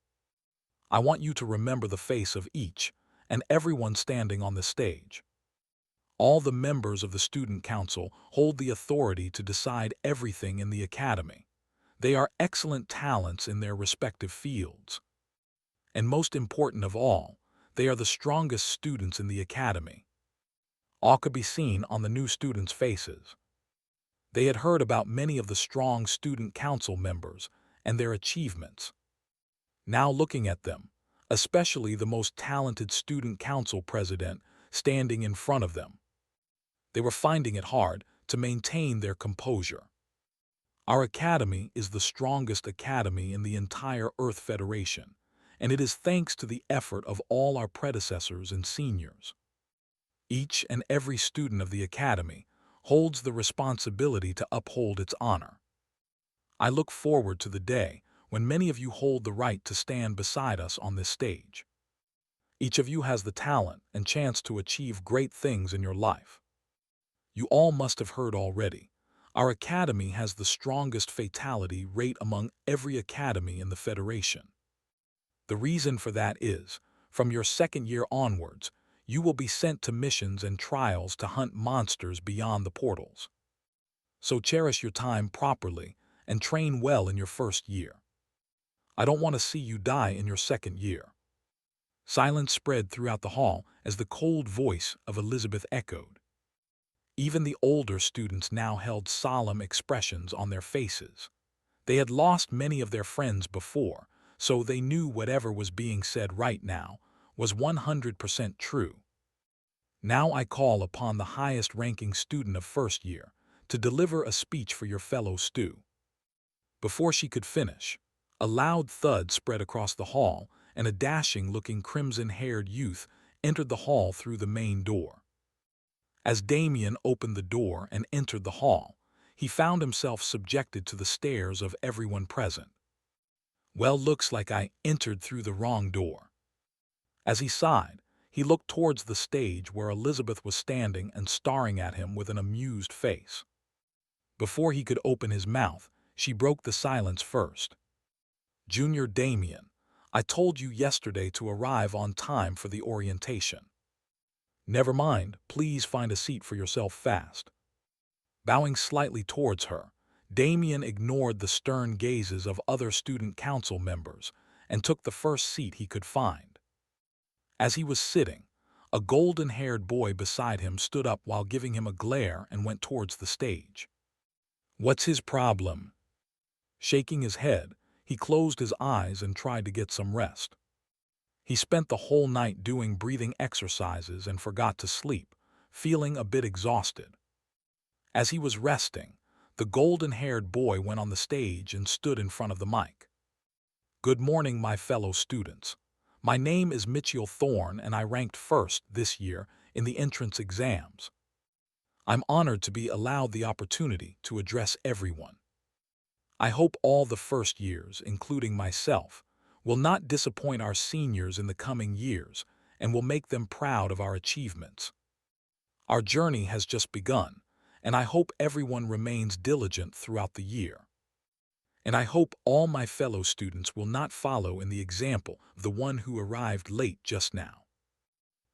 I want you to remember the face of each and everyone standing on the stage. All the members of the Student Council hold the authority to decide everything in the academy. They are excellent talents in their respective fields. And most important of all, they are the strongest students in the academy. All could be seen on the new students' faces. They had heard about many of the strong student council members and their achievements. Now looking at them, especially the most talented student council president standing in front of them, they were finding it hard to maintain their composure. Our academy is the strongest academy in the entire Earth Federation, and it is thanks to the effort of all our predecessors and seniors. Each and every student of the academy holds the responsibility to uphold its honor. I look forward to the day when many of you hold the right to stand beside us on this stage. Each of you has the talent and chance to achieve great things in your life. You all must have heard already, our academy has the strongest fatality rate among every academy in the Federation. The reason for that is, from your second year onwards, you will be sent to missions and trials to hunt monsters beyond the portals. So cherish your time properly and train well in your first year. I don't want to see you die in your second year. Silence spread throughout the hall as the cold voice of Elizabeth echoed. Even the older students now held solemn expressions on their faces. They had lost many of their friends before, so they knew whatever was being said right now was 100% true. Now I call upon the highest-ranking student of first year to deliver a speech for your fellow Stu. Before she could finish, a loud thud spread across the hall, and a dashing-looking crimson-haired youth entered the hall through the main door. As Damian opened the door and entered the hall, he found himself subjected to the stares of everyone present. Well, looks like I entered through the wrong door. As he sighed, he looked towards the stage where Elizabeth was standing and staring at him with an amused face. Before he could open his mouth, she broke the silence first. Junior Damian, I told you yesterday to arrive on time for the orientation. Never mind, please find a seat for yourself fast. Bowing slightly towards her, Damian ignored the stern gazes of other student council members and took the first seat he could find. As he was sitting, a golden-haired boy beside him stood up while giving him a glare and went towards the stage. What's his problem? Shaking his head, he closed his eyes and tried to get some rest. He spent the whole night doing breathing exercises and forgot to sleep, feeling a bit exhausted. As he was resting, the golden-haired boy went on the stage and stood in front of the mic. Good morning, my fellow students. My name is Mitchell Thorne, and I ranked first this year in the entrance exams. I'm honored to be allowed the opportunity to address everyone. I hope all the first years, including myself, will not disappoint our seniors in the coming years and will make them proud of our achievements. Our journey has just begun, and I hope everyone remains diligent throughout the year. And I hope all my fellow students will not follow in the example of the one who arrived late just now.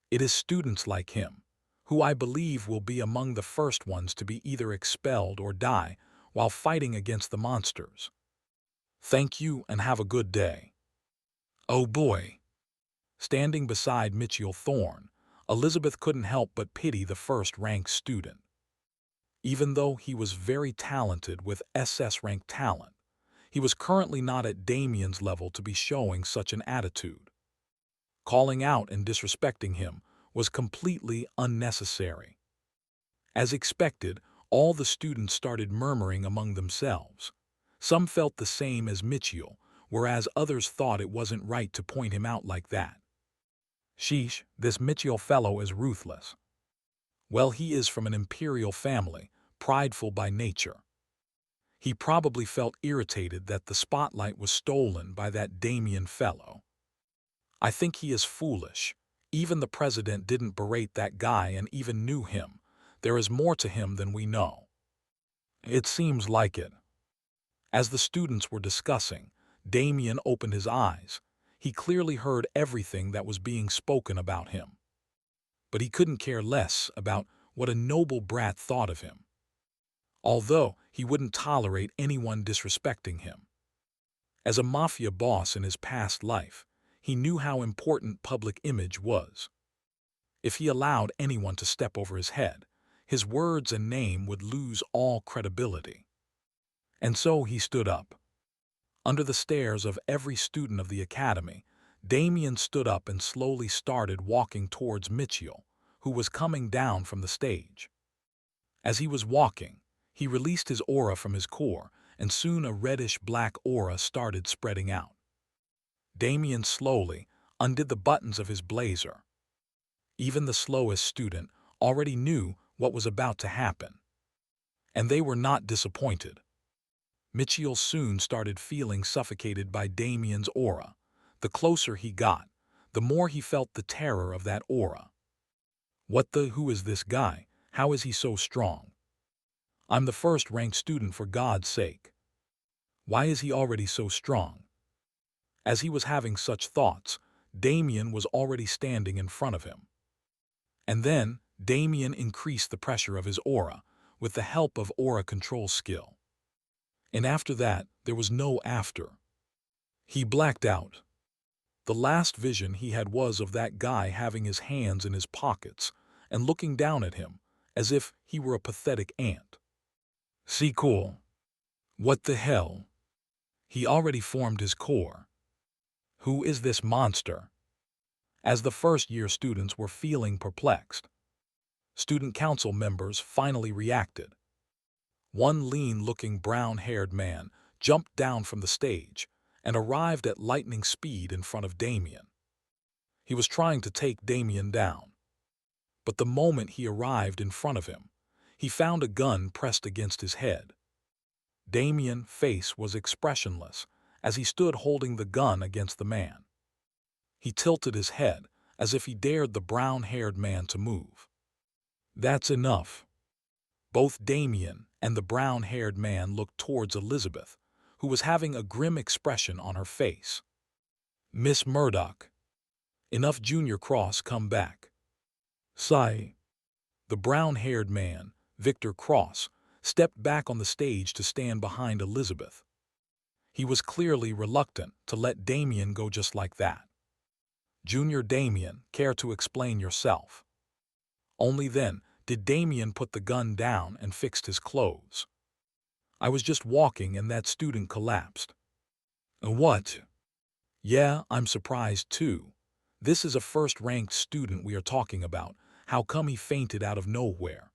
It is students like him, who I believe will be among the first ones to be either expelled or die while fighting against the monsters. Thank you and have a good day. Oh boy! Standing beside Mitchell Thorne, Elizabeth couldn't help but pity the first-ranked student. Even though he was very talented with SS-rank talent, he was currently not at Damian's level to be showing such an attitude. Calling out and disrespecting him was completely unnecessary. As expected, all the students started murmuring among themselves. Some felt the same as Mitchell, whereas others thought it wasn't right to point him out like that. Sheesh, this Mitchell fellow is ruthless. Well, he is from an imperial family, prideful by nature. He probably felt irritated that the spotlight was stolen by that Damian fellow. I think he is foolish. Even the president didn't berate that guy and even knew him. There is more to him than we know. It seems like it. As the students were discussing, Damian opened his eyes. He clearly heard everything that was being spoken about him. But he couldn't care less about what a noble brat thought of him, although he wouldn't tolerate anyone disrespecting him. As a mafia boss in his past life, he knew how important public image was. If he allowed anyone to step over his head, his words and name would lose all credibility. And so he stood up. Under the stares of every student of the academy, Damian stood up and slowly started walking towards Mitchell, who was coming down from the stage. As he was walking, he released his aura from his core, and soon a reddish-black aura started spreading out. Damian slowly undid the buttons of his blazer. Even the slowest student already knew what was about to happen, and they were not disappointed. Mitchell soon started feeling suffocated by Damian's aura. The closer he got, the more he felt the terror of that aura. Who is this guy? How is he so strong? I'm the first-ranked student, for God's sake. Why is he already so strong? As he was having such thoughts, Damian was already standing in front of him. And then, Damian increased the pressure of his aura with the help of aura control skill. And after that, there was no after. He blacked out. The last vision he had was of that guy having his hands in his pockets and looking down at him as if he were a pathetic ant. See, cool. What the hell? He already formed his core. Who is this monster? As the first-year students were feeling perplexed, student council members finally reacted. One lean-looking brown-haired man jumped down from the stage and arrived at lightning speed in front of Damian. He was trying to take Damian down. But the moment he arrived in front of him, he found a gun pressed against his head. Damian's face was expressionless as he stood holding the gun against the man. He tilted his head as if he dared the brown-haired man to move. That's enough. Both Damian and the brown-haired man looked towards Elizabeth, who was having a grim expression on her face. Miss Murdoch. Enough, Junior Cross, come back. Sigh. The brown-haired man, Victor Cross, stepped back on the stage to stand behind Elizabeth. He was clearly reluctant to let Damian go just like that. Junior Damian, care to explain yourself? Only then did Damian put the gun down and fixed his clothes. I was just walking and that student collapsed. What? Yeah, I'm surprised too. This is a first-ranked student we are talking about. How come he fainted out of nowhere?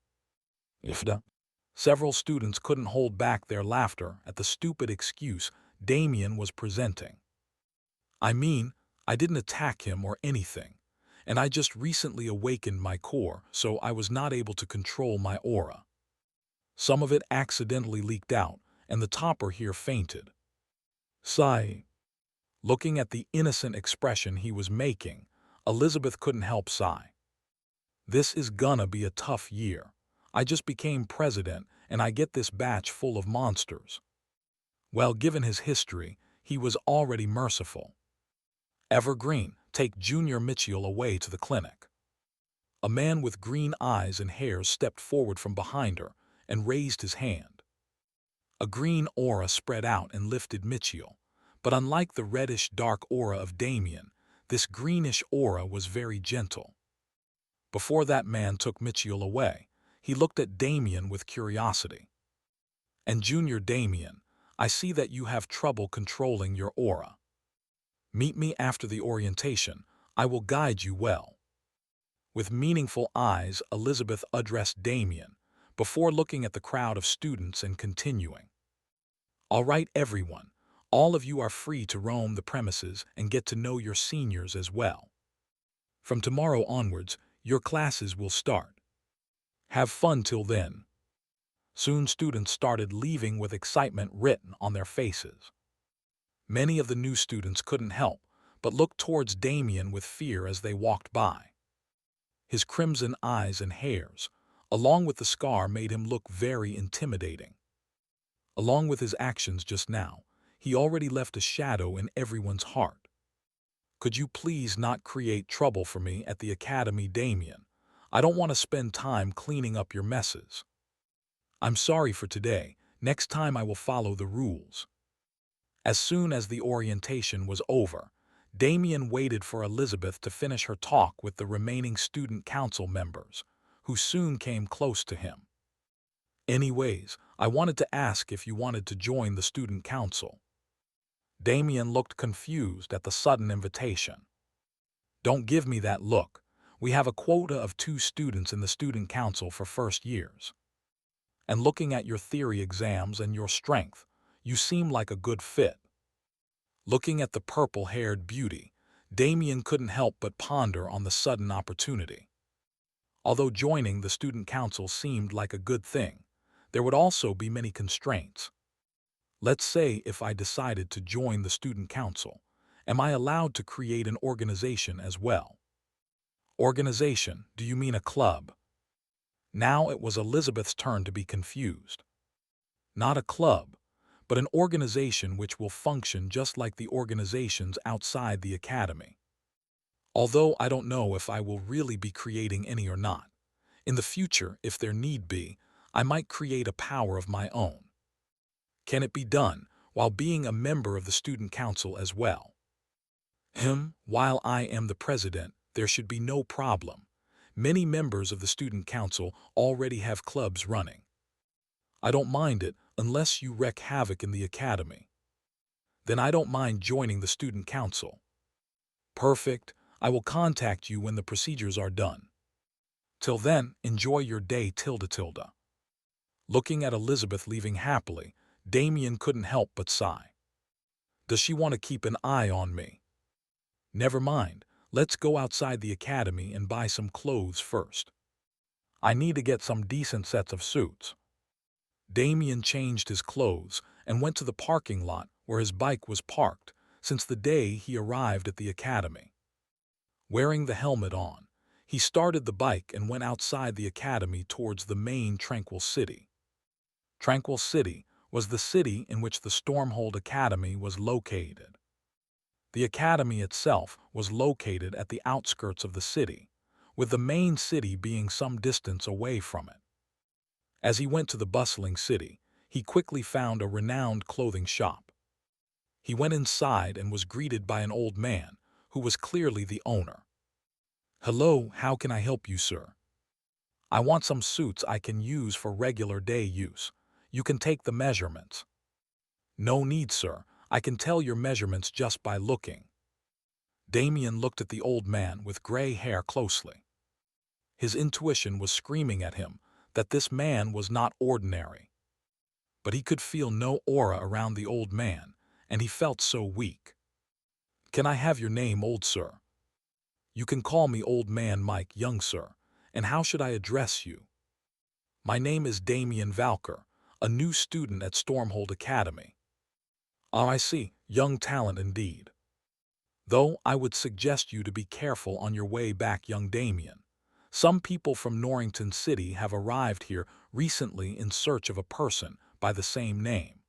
Several students couldn't hold back their laughter at the stupid excuse Damian was presenting. I mean, I didn't attack him or anything, and I just recently awakened my core, so I was not able to control my aura. Some of it accidentally leaked out, and the topper here fainted. Sigh. Looking at the innocent expression he was making, Elizabeth couldn't help sigh. This is gonna be a tough year. I just became president, and I get this batch full of monsters. Well, given his history, he was already merciful. Evergreen, take Junior Mitchell away to the clinic. A man with green eyes and hair stepped forward from behind her and raised his hand. A green aura spread out and lifted Mitchell, but unlike the reddish-dark aura of Damian, this greenish aura was very gentle. Before that man took Mitchell away, he looked at Damian with curiosity. And Junior Damian, I see that you have trouble controlling your aura. Meet me after the orientation. I will guide you well. With meaningful eyes, Elizabeth addressed Damian, before looking at the crowd of students and continuing. All right, everyone. All of you are free to roam the premises and get to know your seniors as well. From tomorrow onwards, your classes will start. Have fun till then. Soon students started leaving with excitement written on their faces. Many of the new students couldn't help but looked towards Damian with fear as they walked by. His crimson eyes and hairs, along with the scar, made him look very intimidating. Along with his actions just now, he already left a shadow in everyone's heart. Could you please not create trouble for me at the academy, Damian? I don't want to spend time cleaning up your messes. I'm sorry for today. Next time I will follow the rules. As soon as the orientation was over, Damian waited for Elizabeth to finish her talk with the remaining student council members, who soon came close to him. Anyways, I wanted to ask if you wanted to join the student council. Damian looked confused at the sudden invitation. Don't give me that look. We have a quota of 2 students in the student council for first years. And looking at your theory exams and your strength, you seem like a good fit. Looking at the purple-haired beauty, Damian couldn't help but ponder on the sudden opportunity. Although joining the student council seemed like a good thing, there would also be many constraints. Let's say if I decided to join the student council, am I allowed to create an organization as well? Organization, do you mean a club? Now it was Elizabeth's turn to be confused. Not a club, but an organization which will function just like the organizations outside the academy. Although I don't know if I will really be creating any or not. In the future, if there need be, I might create a power of my own. Can it be done while being a member of the student council as well? While I am the president, there should be no problem. Many members of the student council already have clubs running. I don't mind it unless you wreak havoc in the academy. Then I don't mind joining the student council. Perfect. I will contact you when the procedures are done. Till then, enjoy your day, tilde. Looking at Elizabeth leaving happily, Damian couldn't help but sigh. Does she want to keep an eye on me? Never mind, let's go outside the academy and buy some clothes first. I need to get some decent sets of suits. Damian changed his clothes and went to the parking lot where his bike was parked since the day he arrived at the academy. Wearing the helmet on, he started the bike and went outside the academy towards the main Tranquil City. Tranquil City was the city in which the Stormhold Academy was located. The academy itself was located at the outskirts of the city, with the main city being some distance away from it. As he went to the bustling city, he quickly found a renowned clothing shop. He went inside and was greeted by an old man, who was clearly the owner. Hello, how can I help you, sir? I want some suits I can use for regular day use. You can take the measurements. No need, sir. I can tell your measurements just by looking. Damian looked at the old man with gray hair closely. His intuition was screaming at him that this man was not ordinary. But he could feel no aura around the old man, and he felt so weak. Can I have your name, old sir? You can call me Old Man Mike, young sir. And how should I address you? My name is Damian Valcor, a new student at Stormhold Academy. Ah, I see, young talent indeed. Though I would suggest you to be careful on your way back, young Damian. Some people from Norrington City have arrived here recently in search of a person by the same name.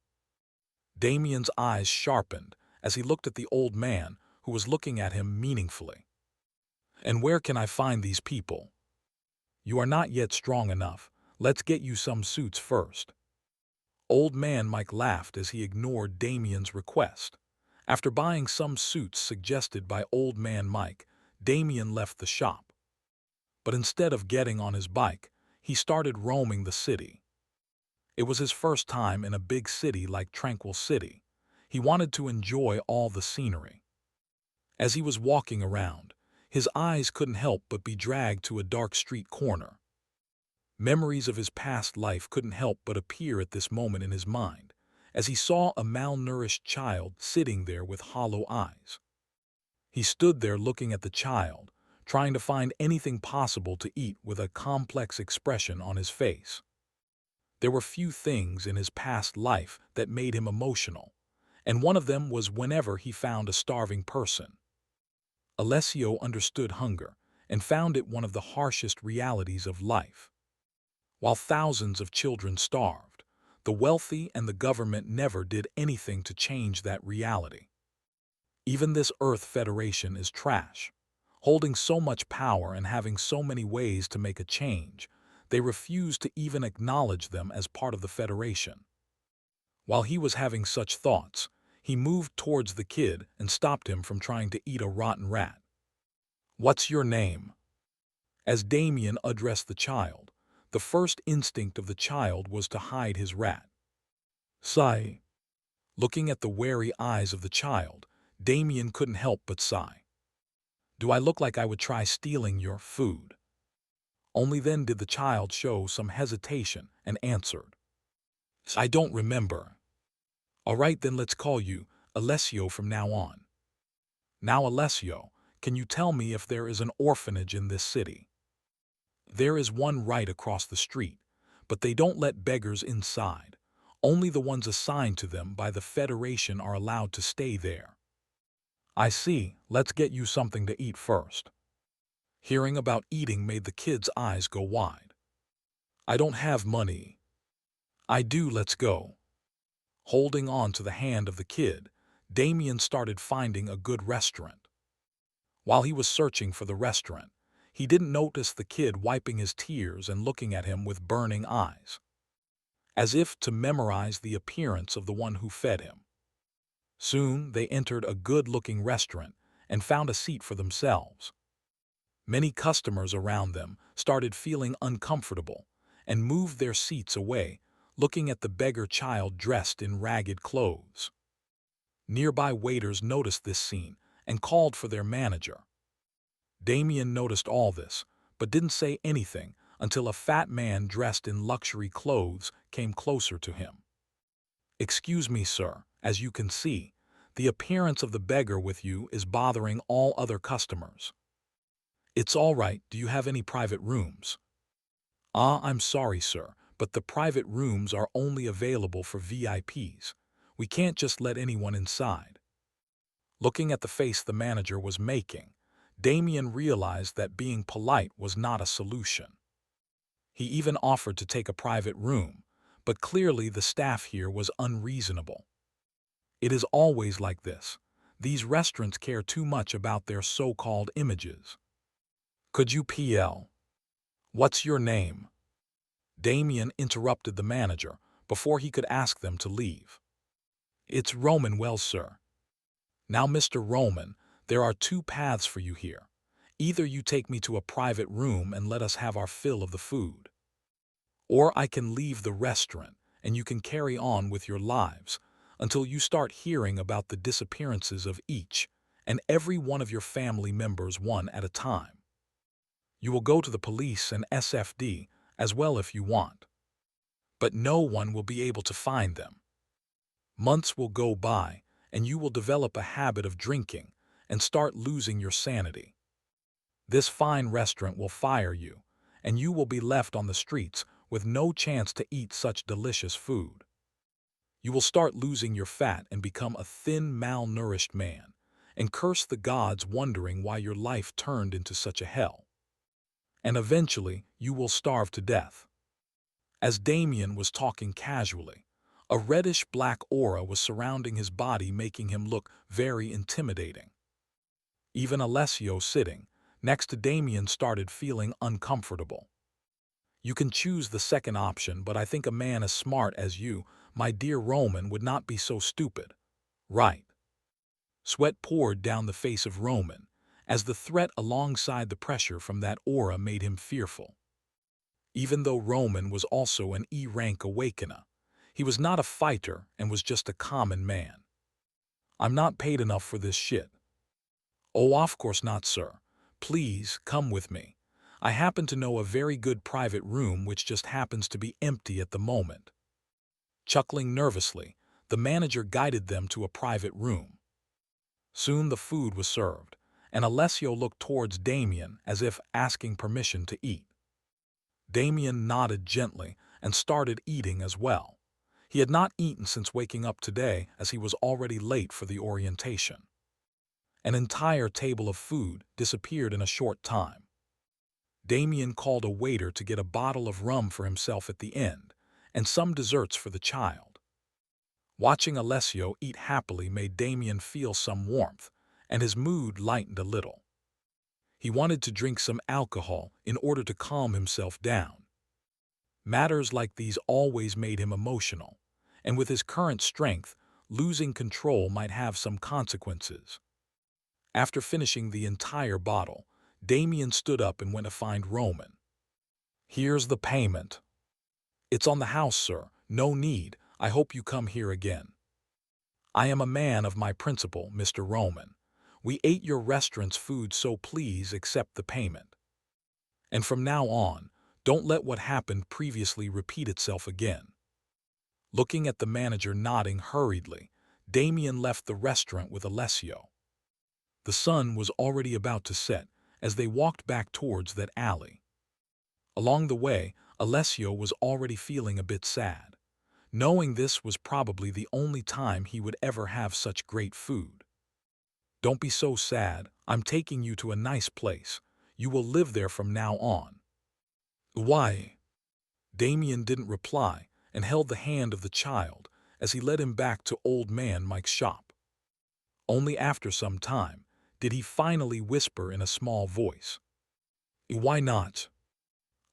Damian's eyes sharpened as he looked at the old man, who was looking at him meaningfully. And where can I find these people? You are not yet strong enough. Let's get you some suits first. Old Man Mike laughed as he ignored Damian's request. After buying some suits suggested by Old Man Mike, Damian left the shop. But instead of getting on his bike, he started roaming the city. It was his first time in a big city like Tranquil City. He wanted to enjoy all the scenery. As he was walking around, his eyes couldn't help but be dragged to a dark street corner. Memories of his past life couldn't help but appear at this moment in his mind, as he saw a malnourished child sitting there with hollow eyes. He stood there looking at the child, trying to find anything possible to eat with a complex expression on his face. There were few things in his past life that made him emotional, and one of them was whenever he found a starving person. Alessio understood hunger and found it one of the harshest realities of life. While thousands of children starved, the wealthy and the government never did anything to change that reality. Even this Earth Federation is trash. Holding so much power and having so many ways to make a change, they refuse to even acknowledge them as part of the Federation. While he was having such thoughts, he moved towards the kid and stopped him from trying to eat a rotten rat. "What's your name?" As Damian addressed the child, the first instinct of the child was to hide his rat. "Sigh." Looking at the wary eyes of the child, Damian couldn't help but sigh. "Do I look like I would try stealing your food?" Only then did the child show some hesitation and answered, "I don't remember." "All right, then let's call you Alessio from now on." "Now, Alessio, can you tell me if there is an orphanage in this city?" "There is one right across the street, but they don't let beggars inside. Only the ones assigned to them by the Federation are allowed to stay there." "I see. Let's get you something to eat first." Hearing about eating made the kid's eyes go wide. "I don't have money." "I do, let's go." Holding on to the hand of the kid, Damian started finding a good restaurant. While he was searching for the restaurant, he didn't notice the kid wiping his tears and looking at him with burning eyes, as if to memorize the appearance of the one who fed him. Soon they entered a good-looking restaurant and found a seat for themselves. Many customers around them started feeling uncomfortable and moved their seats away, looking at the beggar child dressed in ragged clothes. Nearby waiters noticed this scene and called for their manager. Damian noticed all this, but didn't say anything until a fat man dressed in luxury clothes came closer to him. "Excuse me, sir, as you can see, the appearance of the beggar with you is bothering all other customers." "It's all right. Do you have any private rooms?" I'm sorry, sir, but the private rooms are only available for VIPs. We can't just let anyone inside." Looking at the face the manager was making, Damian realized that being polite was not a solution. He even offered to take a private room, but clearly the staff here was unreasonable. It is always like this. These restaurants care too much about their so-called images. "Could you PL? What's your name?" Damian interrupted the manager before he could ask them to leave. "It's Roman, well, sir." "Now, Mr. Roman, there are two paths for you here. Either you take me to a private room and let us have our fill of the food, or I can leave the restaurant and you can carry on with your lives until you start hearing about the disappearances of each and every one of your family members one at a time. You will go to the police and SFD as well if you want, but no one will be able to find them. Months will go by and you will develop a habit of drinking and start losing your sanity. This fine restaurant will fire you, and you will be left on the streets with no chance to eat such delicious food. You will start losing your fat and become a thin, malnourished man, and curse the gods wondering why your life turned into such a hell. And eventually, you will starve to death." As Damian was talking casually, a reddish-black aura was surrounding his body, making him look very intimidating. Even Alessio, sitting next to Damian, started feeling uncomfortable. "You can choose the second option, but I think a man as smart as you, my dear Roman, would not be so stupid. Right?" Sweat poured down the face of Roman, as the threat alongside the pressure from that aura made him fearful. Even though Roman was also an E-rank awakener, he was not a fighter and was just a common man. "I'm not paid enough for this shit." "Oh, of course not, sir. Please, come with me. I happen to know a very good private room which just happens to be empty at the moment." Chuckling nervously, The manager guided them to a private room. Soon the food was served, and Alessio looked towards Damian as if asking permission to eat. Damian nodded gently and started eating as well. He had not eaten since waking up today, as he was already late for the orientation. An entire table of food disappeared in a short time. Damian called a waiter to get a bottle of rum for himself at the end, and some desserts for the child. Watching Alessio eat happily made Damian feel some warmth, and his mood lightened a little. He wanted to drink some alcohol in order to calm himself down. Matters like these always made him emotional, and with his current strength, losing control might have some consequences. After finishing the entire bottle, Damian stood up and went to find Roman. "Here's the payment." "It's on the house, sir. No need. I hope you come here again." "I am a man of my principle, Mr. Roman. We ate your restaurant's food, so please accept the payment. And from now on, don't let what happened previously repeat itself again." Looking at the manager nodding hurriedly, Damian left the restaurant with Alessio. The sun was already about to set as they walked back towards that alley. Along the way, Alessio was already feeling a bit sad, knowing this was probably the only time he would ever have such great food. "Don't be so sad. I'm taking you to a nice place. You will live there from now on." "Why?" Damian didn't reply and held the hand of the child as he led him back to Old Man Mike's shop. Only after some time did he finally whisper in a small voice, "Why not?"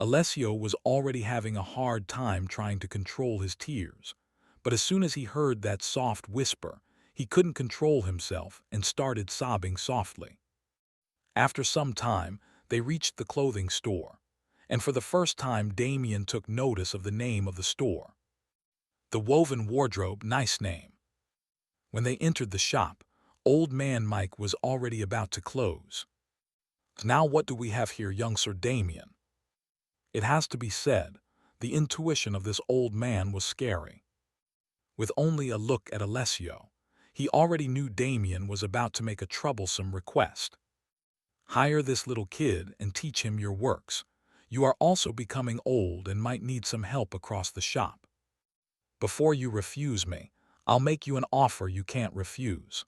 Alessio was already having a hard time trying to control his tears, but as soon as he heard that soft whisper, he couldn't control himself and started sobbing softly. After some time, they reached the clothing store, and for the first time Damian took notice of the name of the store. The Woven Wardrobe, nice name. When they entered the shop, Old Man Mike was already about to close. "Now what do we have here, young Sir Damian?" It has to be said, the intuition of this old man was scary. With only a look at Alessio, he already knew Damian was about to make a troublesome request. "Hire this little kid and teach him your works. You are also becoming old and might need some help across the shop. Before you refuse me, I'll make you an offer you can't refuse.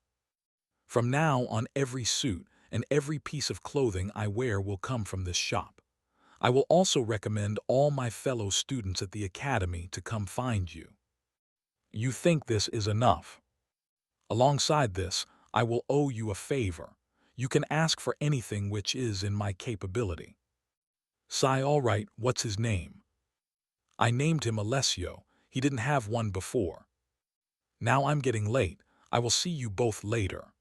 From now on, every suit and every piece of clothing I wear will come from this shop. I will also recommend all my fellow students at the academy to come find you. You think this is enough? Alongside this, I will owe you a favor. You can ask for anything which is in my capability." "Sigh, all right, what's his name?" "I named him Alessio. He didn't have one before." "Now I'm getting late. I will see you both later."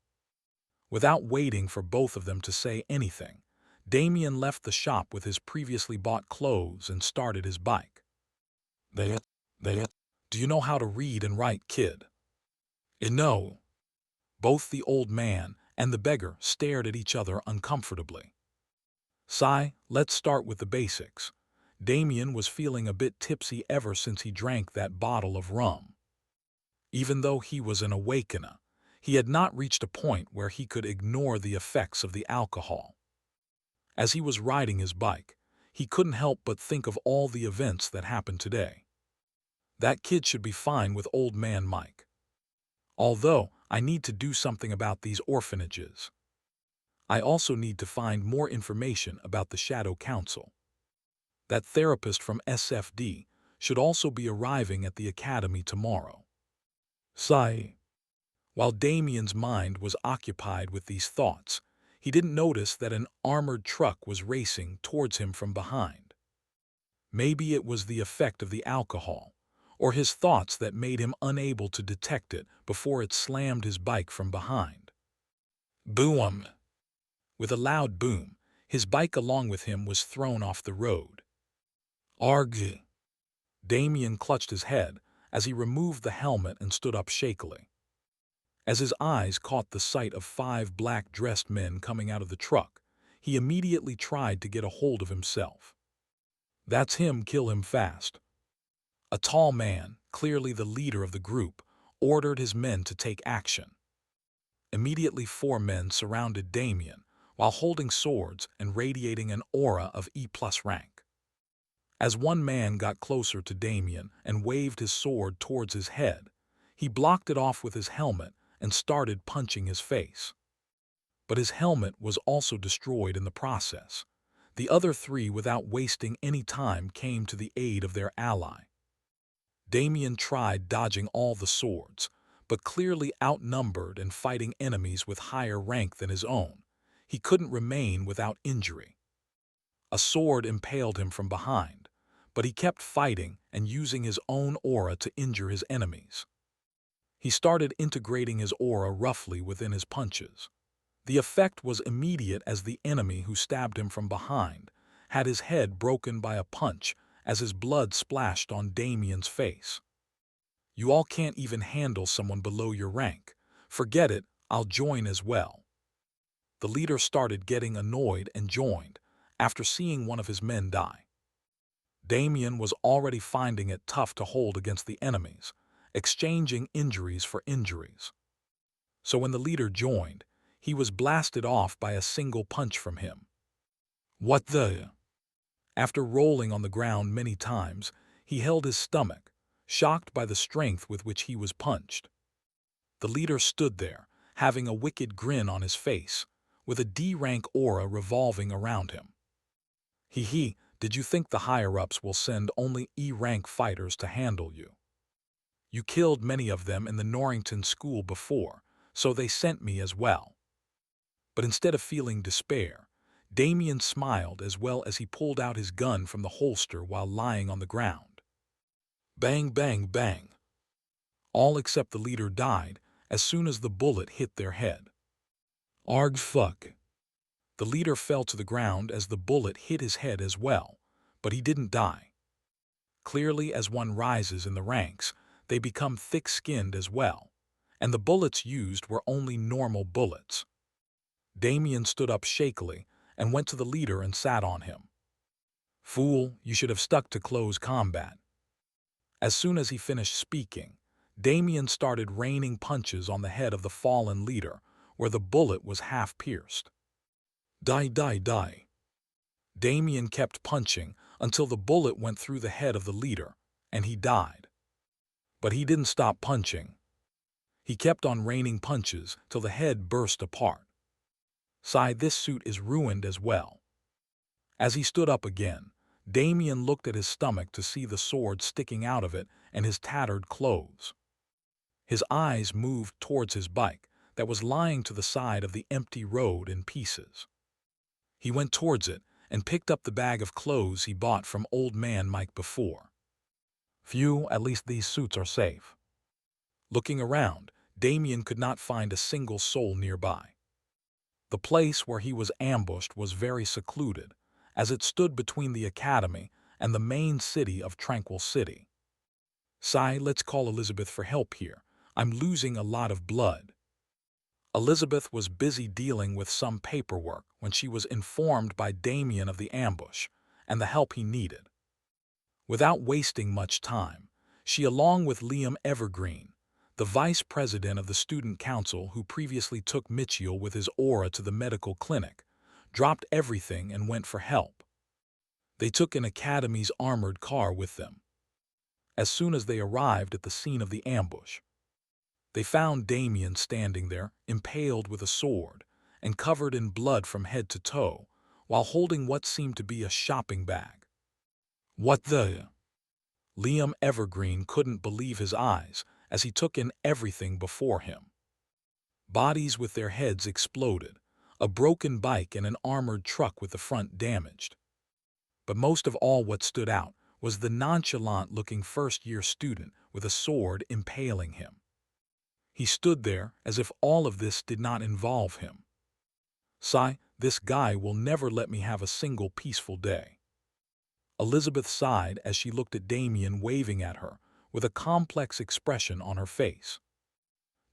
Without waiting for both of them to say anything, Damian left the shop with his previously bought clothes and started his bike. They, "Do you know how to read and write, kid?" "No." Both the old man and the beggar stared at each other uncomfortably. "Sigh, let's start with the basics." Damian was feeling a bit tipsy ever since he drank that bottle of rum. Even though he was an awakener, he had not reached a point where he could ignore the effects of the alcohol. As he was riding his bike, he couldn't help but think of all the events that happened today. That kid should be fine with Old Man Mike. Although, I need to do something about these orphanages. I also need to find more information about the Shadow Council. That therapist from SFD should also be arriving at the academy tomorrow. Sigh. While Damian's mind was occupied with these thoughts, he didn't notice that an armored truck was racing towards him from behind. Maybe it was the effect of the alcohol, or his thoughts that made him unable to detect it before it slammed his bike from behind. Boom! With a loud boom, his bike along with him was thrown off the road. Arg! Damian clutched his head as he removed the helmet and stood up shakily. As his eyes caught the sight of 5 black-dressed men coming out of the truck, he immediately tried to get a hold of himself. "That's him, kill him fast." A tall man, clearly the leader of the group, ordered his men to take action. Immediately 4 men surrounded Damian, while holding swords and radiating an aura of E+ rank. As one man got closer to Damian and waved his sword towards his head, he blocked it off with his helmet and started punching his face. But his helmet was also destroyed in the process. The other 3, without wasting any time, came to the aid of their ally. Damian tried dodging all the swords, but clearly outnumbered and fighting enemies with higher rank than his own, he couldn't remain without injury. A sword impaled him from behind, but he kept fighting and using his own aura to injure his enemies. He started integrating his aura roughly within his punches. The effect was immediate, as the enemy who stabbed him from behind had his head broken by a punch as his blood splashed on Damian's face. "You all can't even handle someone below your rank. Forget it, I'll join as well." The leader started getting annoyed and joined, after seeing one of his men die. Damian was already finding it tough to hold against the enemies, exchanging injuries for injuries. So when the leader joined, he was blasted off by a single punch from him. "What the?" After rolling on the ground many times, he held his stomach, shocked by the strength with which he was punched. The leader stood there, having a wicked grin on his face, with a D-rank aura revolving around him. "Hee, did you think the higher-ups will send only E-rank fighters to handle you? You killed many of them in the Norrington school before, so they sent me as well." But instead of feeling despair, Damian smiled as well as he pulled out his gun from the holster while lying on the ground. Bang, bang, bang. All except the leader died as soon as the bullet hit their head. "Arg fuck." The leader fell to the ground as the bullet hit his head as well, but he didn't die. Clearly, as one rises in the ranks, they become thick-skinned as well, and the bullets used were only normal bullets. Damian stood up shakily and went to the leader and sat on him. "Fool, you should have stuck to close combat." As soon as he finished speaking, Damian started raining punches on the head of the fallen leader, where the bullet was half pierced. Die, die, die. Damian kept punching until the bullet went through the head of the leader, and he died. But he didn't stop punching. He kept on raining punches till the head burst apart. "Sigh, this suit is ruined as well." As he stood up again, Damian looked at his stomach to see the sword sticking out of it and his tattered clothes. His eyes moved towards his bike that was lying to the side of the empty road in pieces. He went towards it and picked up the bag of clothes he bought from Old Man Mike before. "Phew, at least these suits are safe." Looking around, Damian could not find a single soul nearby. The place where he was ambushed was very secluded, as it stood between the academy and the main city of Tranquil City. "Sigh, let's call Elizabeth for help here. I'm losing a lot of blood." Elizabeth was busy dealing with some paperwork when she was informed by Damian of the ambush and the help he needed. Without wasting much time, she, along with Liam Evergreen, the vice president of the student council who previously took Mitchell with his aura to the medical clinic, dropped everything and went for help. They took an academy's armored car with them. As soon as they arrived at the scene of the ambush, they found Damian standing there, impaled with a sword and covered in blood from head to toe, while holding what seemed to be a shopping bag. "What the?" Liam Evergreen couldn't believe his eyes as he took in everything before him. Bodies with their heads exploded, a broken bike and an armored truck with the front damaged. But most of all, what stood out was the nonchalant-looking first-year student with a sword impaling him. He stood there as if all of this did not involve him. "Sigh, this guy will never let me have a single peaceful day." Elizabeth sighed as she looked at Damian waving at her with a complex expression on her face.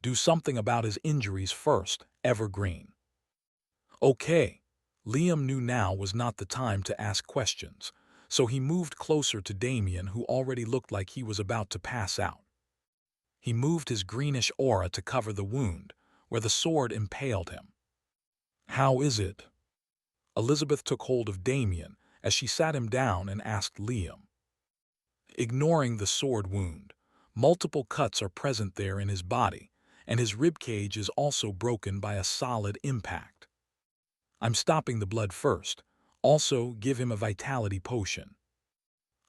"Do something about his injuries first, Evergreen." "Okay." Liam knew now was not the time to ask questions, so he moved closer to Damian, who already looked like he was about to pass out. He moved his greenish aura to cover the wound, where the sword impaled him. "How is it?" Elizabeth took hold of Damian as she sat him down and asked Liam. Ignoring the sword wound, multiple cuts are present there in his body, and his ribcage is also broken by a solid impact. "I'm stopping the blood first. Also, give him a vitality potion."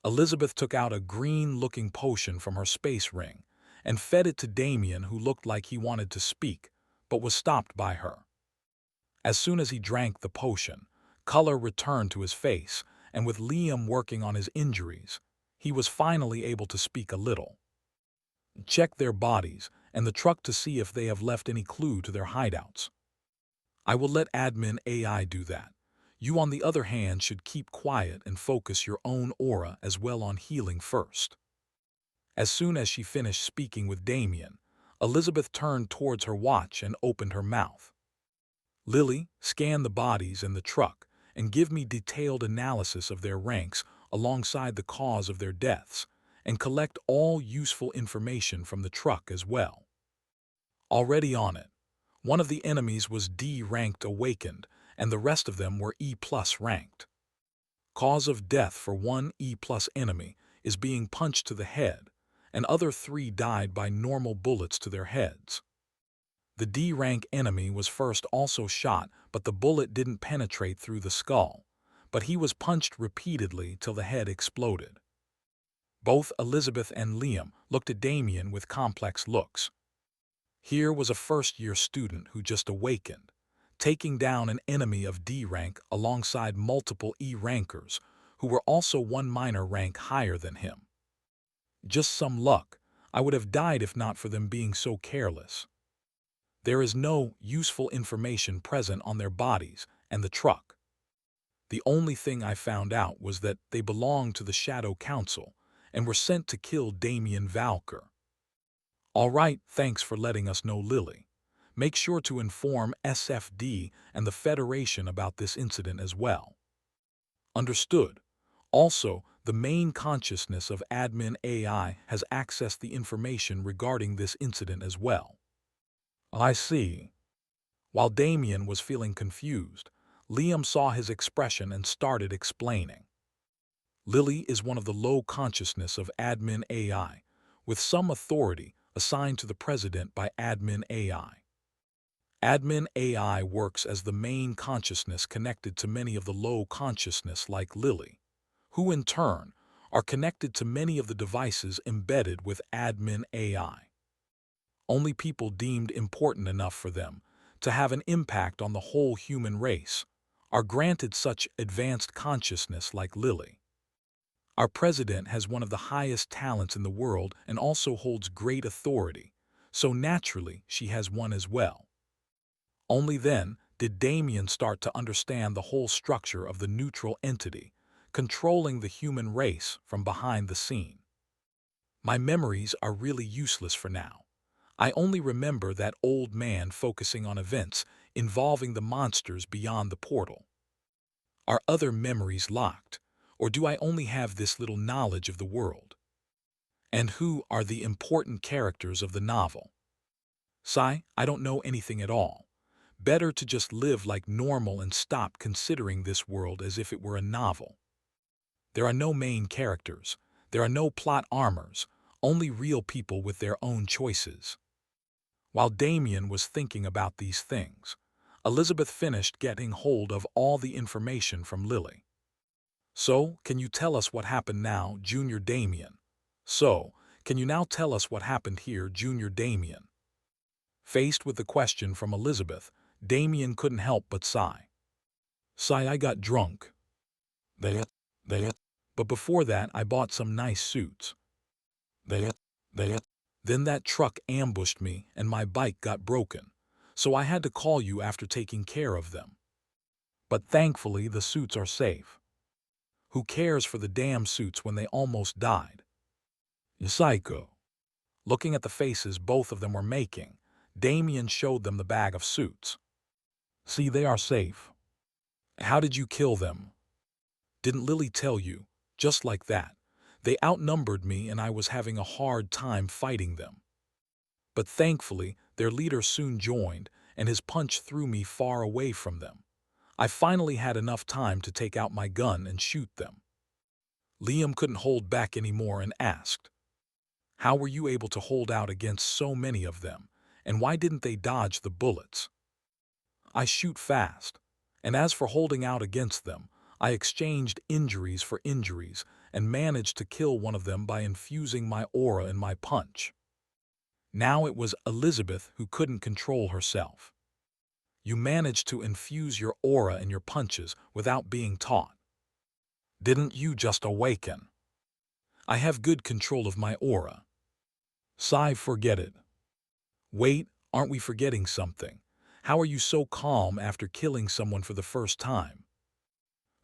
Elizabeth took out a green-looking potion from her space ring and fed it to Damian, who looked like he wanted to speak, but was stopped by her. As soon as he drank the potion, color returned to his face, and with Liam working on his injuries, he was finally able to speak a little. "Check their bodies and the truck to see if they have left any clue to their hideouts. I will let admin AI do that. You, on the other hand, should keep quiet and focus your own aura as well on healing first." As soon as she finished speaking with Damian, Elizabeth turned towards her watch and opened her mouth. "Lily, scan the bodies in the truck and give me detailed analysis of their ranks alongside the cause of their deaths, and collect all useful information from the truck as well." Already on it. One of the enemies was D-ranked awakened, and the rest of them were E+ ranked. Cause of death for one E+ enemy is being punched to the head, and other 3 died by normal bullets to their heads. The D-rank enemy was first also shot, but the bullet didn't penetrate through the skull, but he was punched repeatedly till the head exploded. Both Elizabeth and Liam looked at Damian with complex looks. Here was a first-year student who just awakened, taking down an enemy of D rank alongside multiple E rankers, who were also 1 minor rank higher than him. Just some luck. I would have died if not for them being so careless. There is no useful information present on their bodies and the truck. The only thing I found out was that they belonged to the Shadow Council and were sent to kill Damian Valcor. All right, thanks for letting us know, Lily. Make sure to inform SFD and the Federation about this incident as well. Understood. Also, the main consciousness of admin AI has accessed the information regarding this incident as well. I see. While Damian was feeling confused, Liam saw his expression and started explaining. Lily is one of the low consciousness of admin AI, with some authority assigned to the president by admin AI. Admin AI works as the main consciousness connected to many of the low consciousness like Lily, who in turn are connected to many of the devices embedded with admin AI. Only people deemed important enough for them to have an impact on the whole human race are granted such advanced consciousness like Lily. Our president has one of the highest talents in the world and also holds great authority, so naturally she has one as well. Only then did Damian start to understand the whole structure of the neutral entity, controlling the human race from behind the scene. My memories are really useless for now. I only remember that old man focusing on events involving the monsters beyond the portal. Are other memories locked, or do I only have this little knowledge of the world? And who are the important characters of the novel? Sigh, I don't know anything at all. Better to just live like normal and stop considering this world as if it were a novel. There are no main characters, there are no plot armors, only real people with their own choices. While Damian was thinking about these things, Elizabeth finished getting hold of all the information from Lily. "So, can you tell us what happened now, Junior Damian? So, can you now tell us what happened here, Junior Damian?" Faced with the question from Elizabeth, Damian couldn't help but sigh. "Sigh, I got drunk. They, they, but before that I bought some nice suits. They, Then that truck ambushed me and my bike got broken, so I had to call you after taking care of them. But thankfully the suits are safe. Who cares for the damn suits when they almost died? You psycho." Looking at the faces both of them were making, Damian showed them the bag of suits. "See, they are safe." "How did you kill them?" "Didn't Lily tell you? Just like that. They outnumbered me and I was having a hard time fighting them. But thankfully, their leader soon joined, and his punch threw me far away from them. I finally had enough time to take out my gun and shoot them. Liam couldn't hold back anymore and asked, "How were you able to hold out against so many of them, and why didn't they dodge the bullets?" "I shoot fast, and as for holding out against them, I exchanged injuries for injuries and managed to kill one of them by infusing my aura in my punch." Now it was Elizabeth who couldn't control herself. "You managed to infuse your aura in your punches without being taught. Didn't you just awaken?" "I have good control of my aura." "Sigh, forget it." "Wait, aren't we forgetting something? How are you so calm after killing someone for the first time?"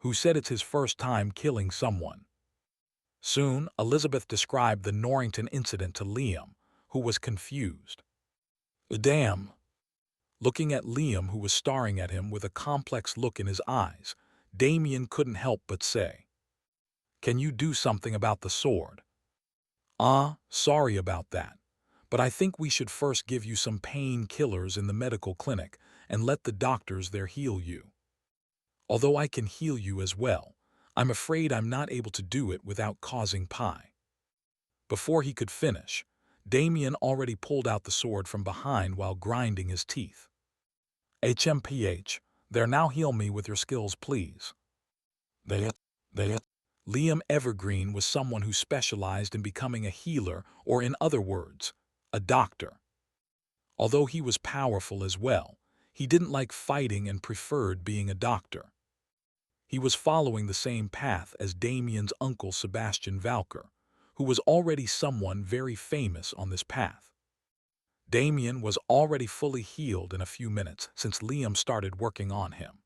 "Who said it's his first time killing someone?" Soon, Elizabeth described the Norrington incident to Liam, who was confused. "Damn." Looking at Liam, who was staring at him with a complex look in his eyes, Damian couldn't help but say, "Can you do something about the sword?" Sorry about that. But I think we should first give you some painkillers in the medical clinic and let the doctors there heal you. Although I can heal you as well, I'm afraid I'm not able to do it without causing pie." Before he could finish, Damian already pulled out the sword from behind while grinding his teeth. "HMPH, there, now heal me with your skills, please." They. Liam Evergreen was someone who specialized in becoming a healer, or in other words, a doctor. Although he was powerful as well, he didn't like fighting and preferred being a doctor. He was following the same path as Damian's uncle Sebastian Valcor, who was already someone very famous on this path. Damian was already fully healed in a few minutes since Liam started working on him.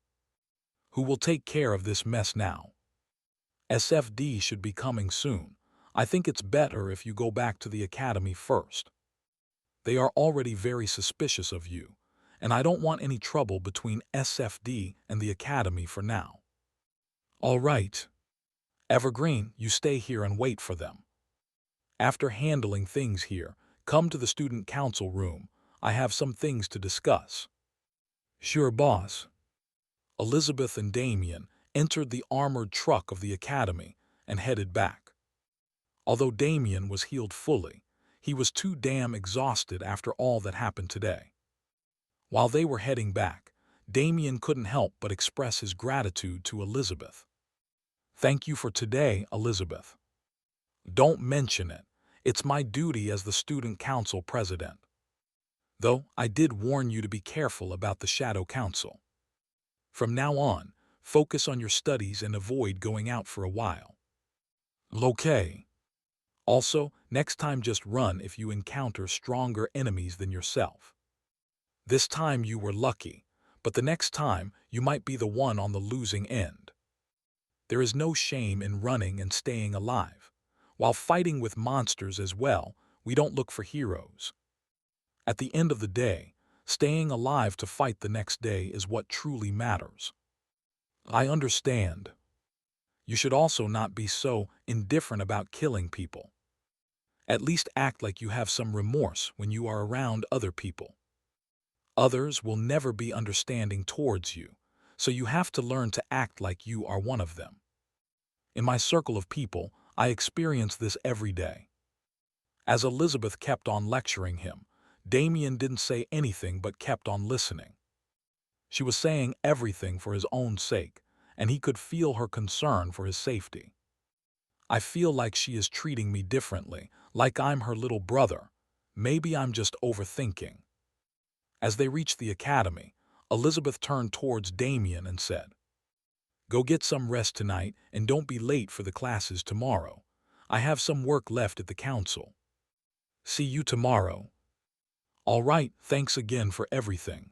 "Who will take care of this mess now?" "SFD should be coming soon. I think it's better if you go back to the academy first. They are already very suspicious of you, and I don't want any trouble between SFD and the academy for now." "All right. Evergreen, you stay here and wait for them. After handling things here, come to the student council room. I have some things to discuss." "Sure, boss." Elizabeth and Damian entered the armored truck of the academy and headed back. Although Damian was healed fully, he was too damn exhausted after all that happened today. While they were heading back, Damian couldn't help but express his gratitude to Elizabeth. "Thank you for today, Elizabeth." "Don't mention it. It's my duty as the student council president. Though I did warn you to be careful about the shadow council. From now on, focus on your studies and avoid going out for a while." "Okay. Also, next time just run if you encounter stronger enemies than yourself. This time you were lucky, but the next time you might be the one on the losing end. There is no shame in running and staying alive. While fighting with monsters as well, we don't look for heroes. At the end of the day, staying alive to fight the next day is what truly matters." "I understand. You should also not be so indifferent about killing people. At least act like you have some remorse when you are around other people. Others will never be understanding towards you, so you have to learn to act like you are one of them. In my circle of people, I experience this every day." As Elizabeth kept on lecturing him, Damian didn't say anything but kept on listening. She was saying everything for his own sake, and he could feel her concern for his safety. "I feel like she is treating me differently, like I'm her little brother. Maybe I'm just overthinking." As they reached the academy, Elizabeth turned towards Damian and said, "Go get some rest tonight and don't be late for the classes tomorrow. I have some work left at the council. See you tomorrow." "All right, thanks again for everything."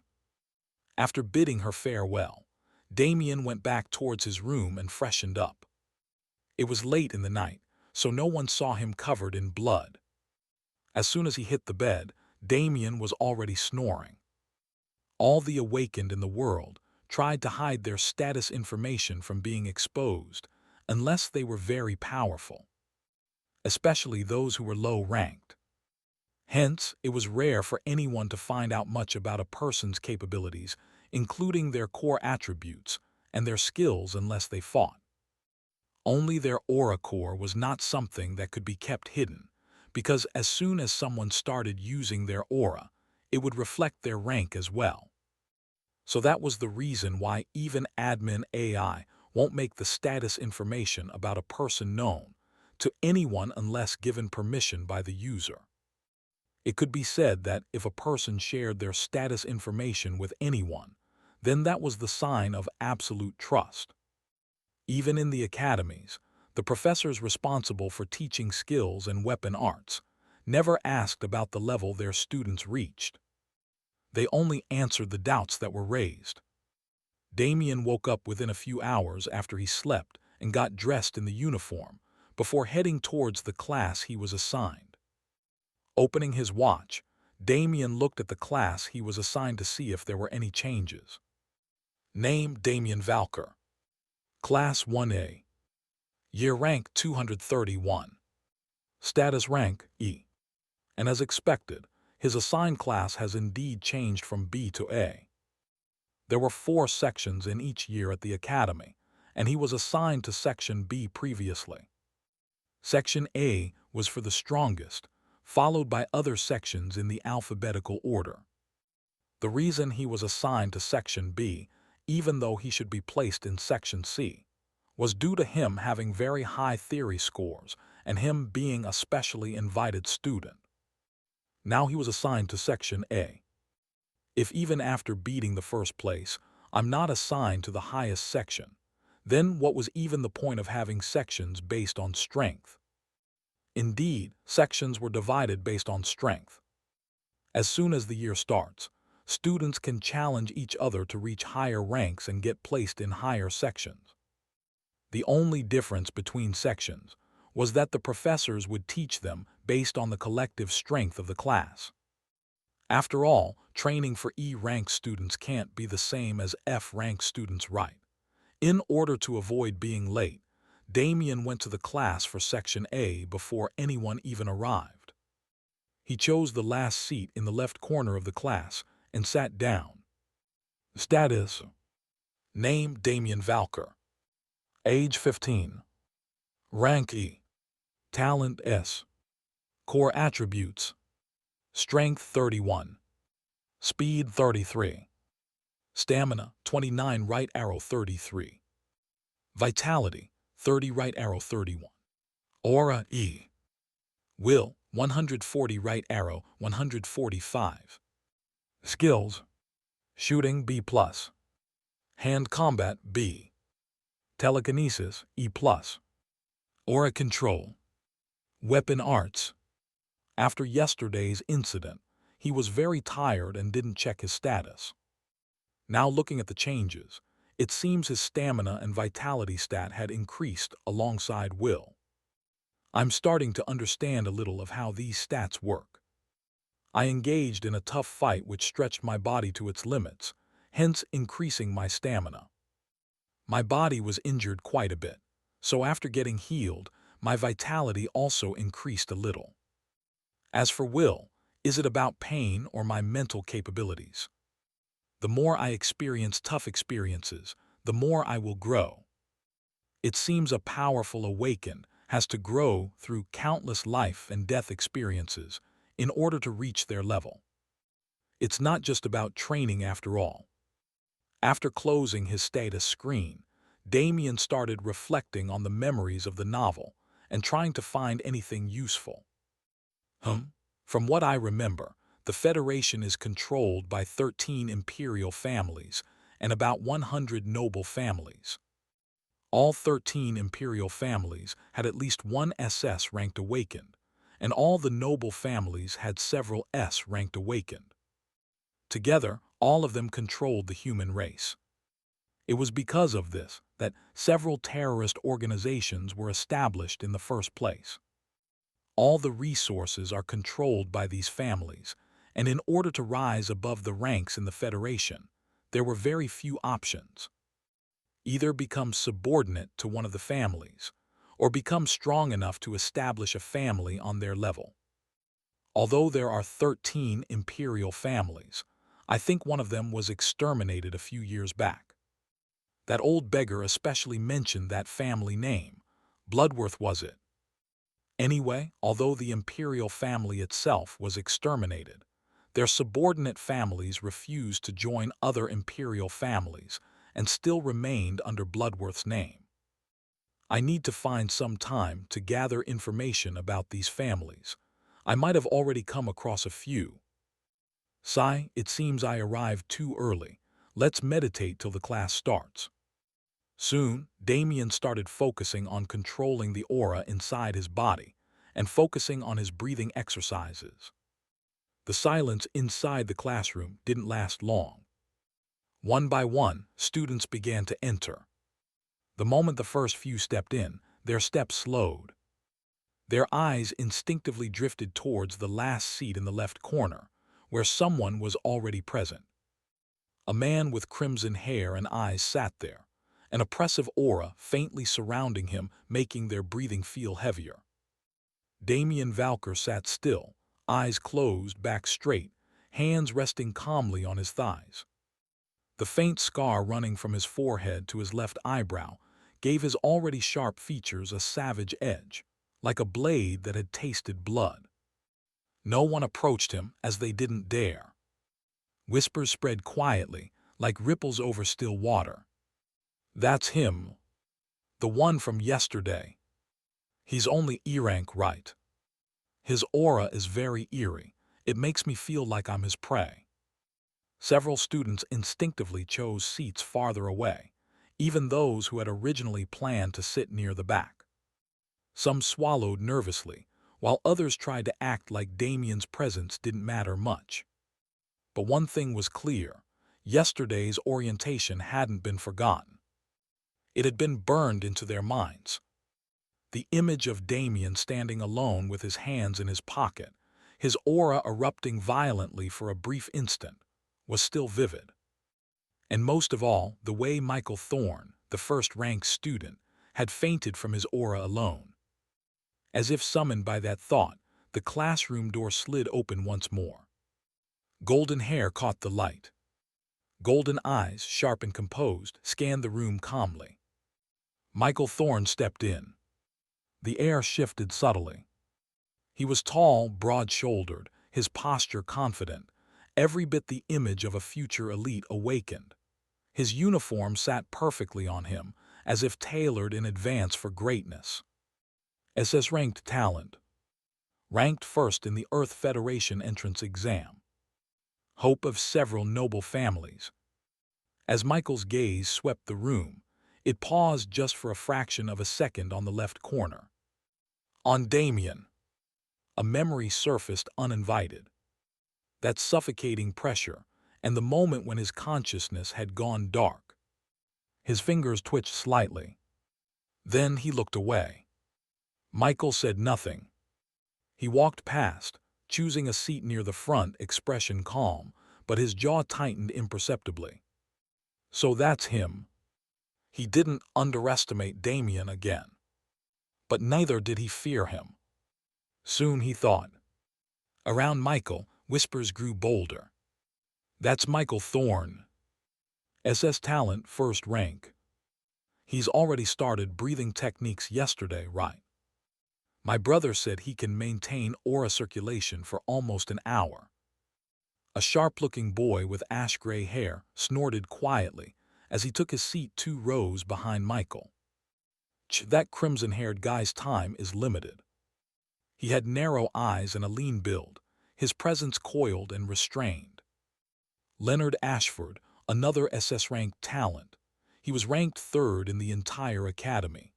After bidding her farewell, Damian went back towards his room and freshened up. It was late in the night, so no one saw him covered in blood. As soon as he hit the bed, Damian was already snoring. All the awakened in the world tried to hide their status information from being exposed, unless they were very powerful, especially those who were low-ranked. Hence, it was rare for anyone to find out much about a person's capabilities, including their core attributes and their skills unless they fought. Only their aura core was not something that could be kept hidden, because as soon as someone started using their aura, it would reflect their rank as well. So that was the reason why even admin AI won't make the status information about a person known to anyone unless given permission by the user. It could be said that if a person shared their status information with anyone, then that was the sign of absolute trust. Even in the academies, the professors responsible for teaching skills and weapon arts never asked about the level their students reached. They only answered the doubts that were raised. Damian woke up within a few hours after he slept and got dressed in the uniform before heading towards the class he was assigned. Opening his watch, Damian looked at the class he was assigned to see if there were any changes. Name: Damian Valcor. Class 1A. Year rank 231. Status rank E. And as expected, his assigned class has indeed changed from B to A. There were 4 sections in each year at the academy, and he was assigned to Section B previously. Section A was for the strongest, followed by other sections in the alphabetical order. The reason he was assigned to Section B, even though he should be placed in Section C, was due to him having very high theory scores and him being a specially invited student. Now he was assigned to Section A. If even after beating the first place, I'm not assigned to the highest section, then what was even the point of having sections based on strength? Indeed, sections were divided based on strength. As soon as the year starts, students can challenge each other to reach higher ranks and get placed in higher sections. The only difference between sections was that the professors would teach them based on the collective strength of the class. After all, training for E-rank students can't be the same as F-rank students, right? In order to avoid being late, Damian went to the class for Section A before anyone even arrived. He chose the last seat in the left corner of the class and sat down. Status: Name: Damian Valcor. Age: 15. Rank: E. Talent: S. Core attributes: Strength: 31. Speed: 33. Stamina: 29, right arrow 33. Vitality: 30, right arrow 31. Aura: E. Will: 140, right arrow 145. Skills: Shooting: B+. Hand combat: B. Telekinesis: E+. Aura control. Weapon arts. After yesterday's incident, he was very tired and didn't check his status. Now looking at the changes, it seems his stamina and vitality stat had increased alongside will. I'm starting to understand a little of how these stats work. I engaged in a tough fight which stretched my body to its limits, hence increasing my stamina. My body was injured quite a bit, so after getting healed, my vitality also increased a little. As for will, is it about pain or my mental capabilities? The more I experience tough experiences, the more I will grow. It seems a powerful awaken has to grow through countless life and death experiences in order to reach their level. It's not just about training after all. After closing his status screen, Damian started reflecting on the memories of the novel and trying to find anything useful. From what I remember, the Federation is controlled by 13 imperial families and about 100 noble families. All 13 imperial families had at least one SS-ranked awakened, and all the noble families had several S-ranked awakened. Together, all of them controlled the human race. It was because of this that several terrorist organizations were established in the first place. All the resources are controlled by these families, and in order to rise above the ranks in the Federation, there were very few options. Either become subordinate to one of the families, or become strong enough to establish a family on their level. Although there are 13 imperial families, I think one of them was exterminated a few years back. That old beggar especially mentioned that family name. Bloodworth, was it? Anyway, although the imperial family itself was exterminated, their subordinate families refused to join other imperial families and still remained under Bloodworth's name. I need to find some time to gather information about these families. I might have already come across a few. Sigh, it seems I arrived too early. Let's meditate till the class starts. Soon, Damian started focusing on controlling the aura inside his body and focusing on his breathing exercises. The silence inside the classroom didn't last long. One by one, students began to enter. The moment the first few stepped in, their steps slowed. Their eyes instinctively drifted towards the last seat in the left corner, where someone was already present. A man with crimson hair and eyes sat there, an oppressive aura faintly surrounding him, making their breathing feel heavier. Damian Valcor sat still, eyes closed, back straight, hands resting calmly on his thighs. The faint scar running from his forehead to his left eyebrow gave his already sharp features a savage edge, like a blade that had tasted blood. No one approached him, as they didn't dare. Whispers spread quietly, like ripples over still water. That's him. The one from yesterday. He's only E-rank, right? His aura is very eerie. It makes me feel like I'm his prey. Several students instinctively chose seats farther away, even those who had originally planned to sit near the back. Some swallowed nervously, while others tried to act like Damian's presence didn't matter much. But one thing was clear: yesterday's orientation hadn't been forgotten. It had been burned into their minds. The image of Damian standing alone with his hands in his pocket, his aura erupting violently for a brief instant, was still vivid. And most of all, the way Michael Thorne, the first-ranked student, had fainted from his aura alone. As if summoned by that thought, the classroom door slid open once more. Golden hair caught the light. Golden eyes, sharp and composed, scanned the room calmly. Michael Thorne stepped in. The air shifted subtly. He was tall, broad-shouldered, his posture confident, every bit the image of a future elite awakened. His uniform sat perfectly on him, as if tailored in advance for greatness. SS-ranked talent. Ranked first in the Earth Federation entrance exam. Hope of several noble families. As Michael's gaze swept the room, it paused just for a fraction of a second on the left corner. On Damian. A memory surfaced uninvited. That suffocating pressure, and the moment when his consciousness had gone dark. His fingers twitched slightly. Then he looked away. Michael said nothing. He walked past, choosing a seat near the front, expression calm, but his jaw tightened imperceptibly. So that's him. He didn't underestimate Damian again. But neither did he fear him. Soon he thought. Around Michael, whispers grew bolder. That's Michael Thorne. SS talent, first rank. He's already started breathing techniques yesterday, right? My brother said he can maintain aura circulation for almost an hour. A sharp-looking boy with ash-gray hair snorted quietly as he took his seat 2 rows behind Michael. That crimson-haired guy's time is limited. He had narrow eyes and a lean build, his presence coiled and restrained. Leonard Ashford, another SS-ranked talent. He was ranked 3rd in the entire academy.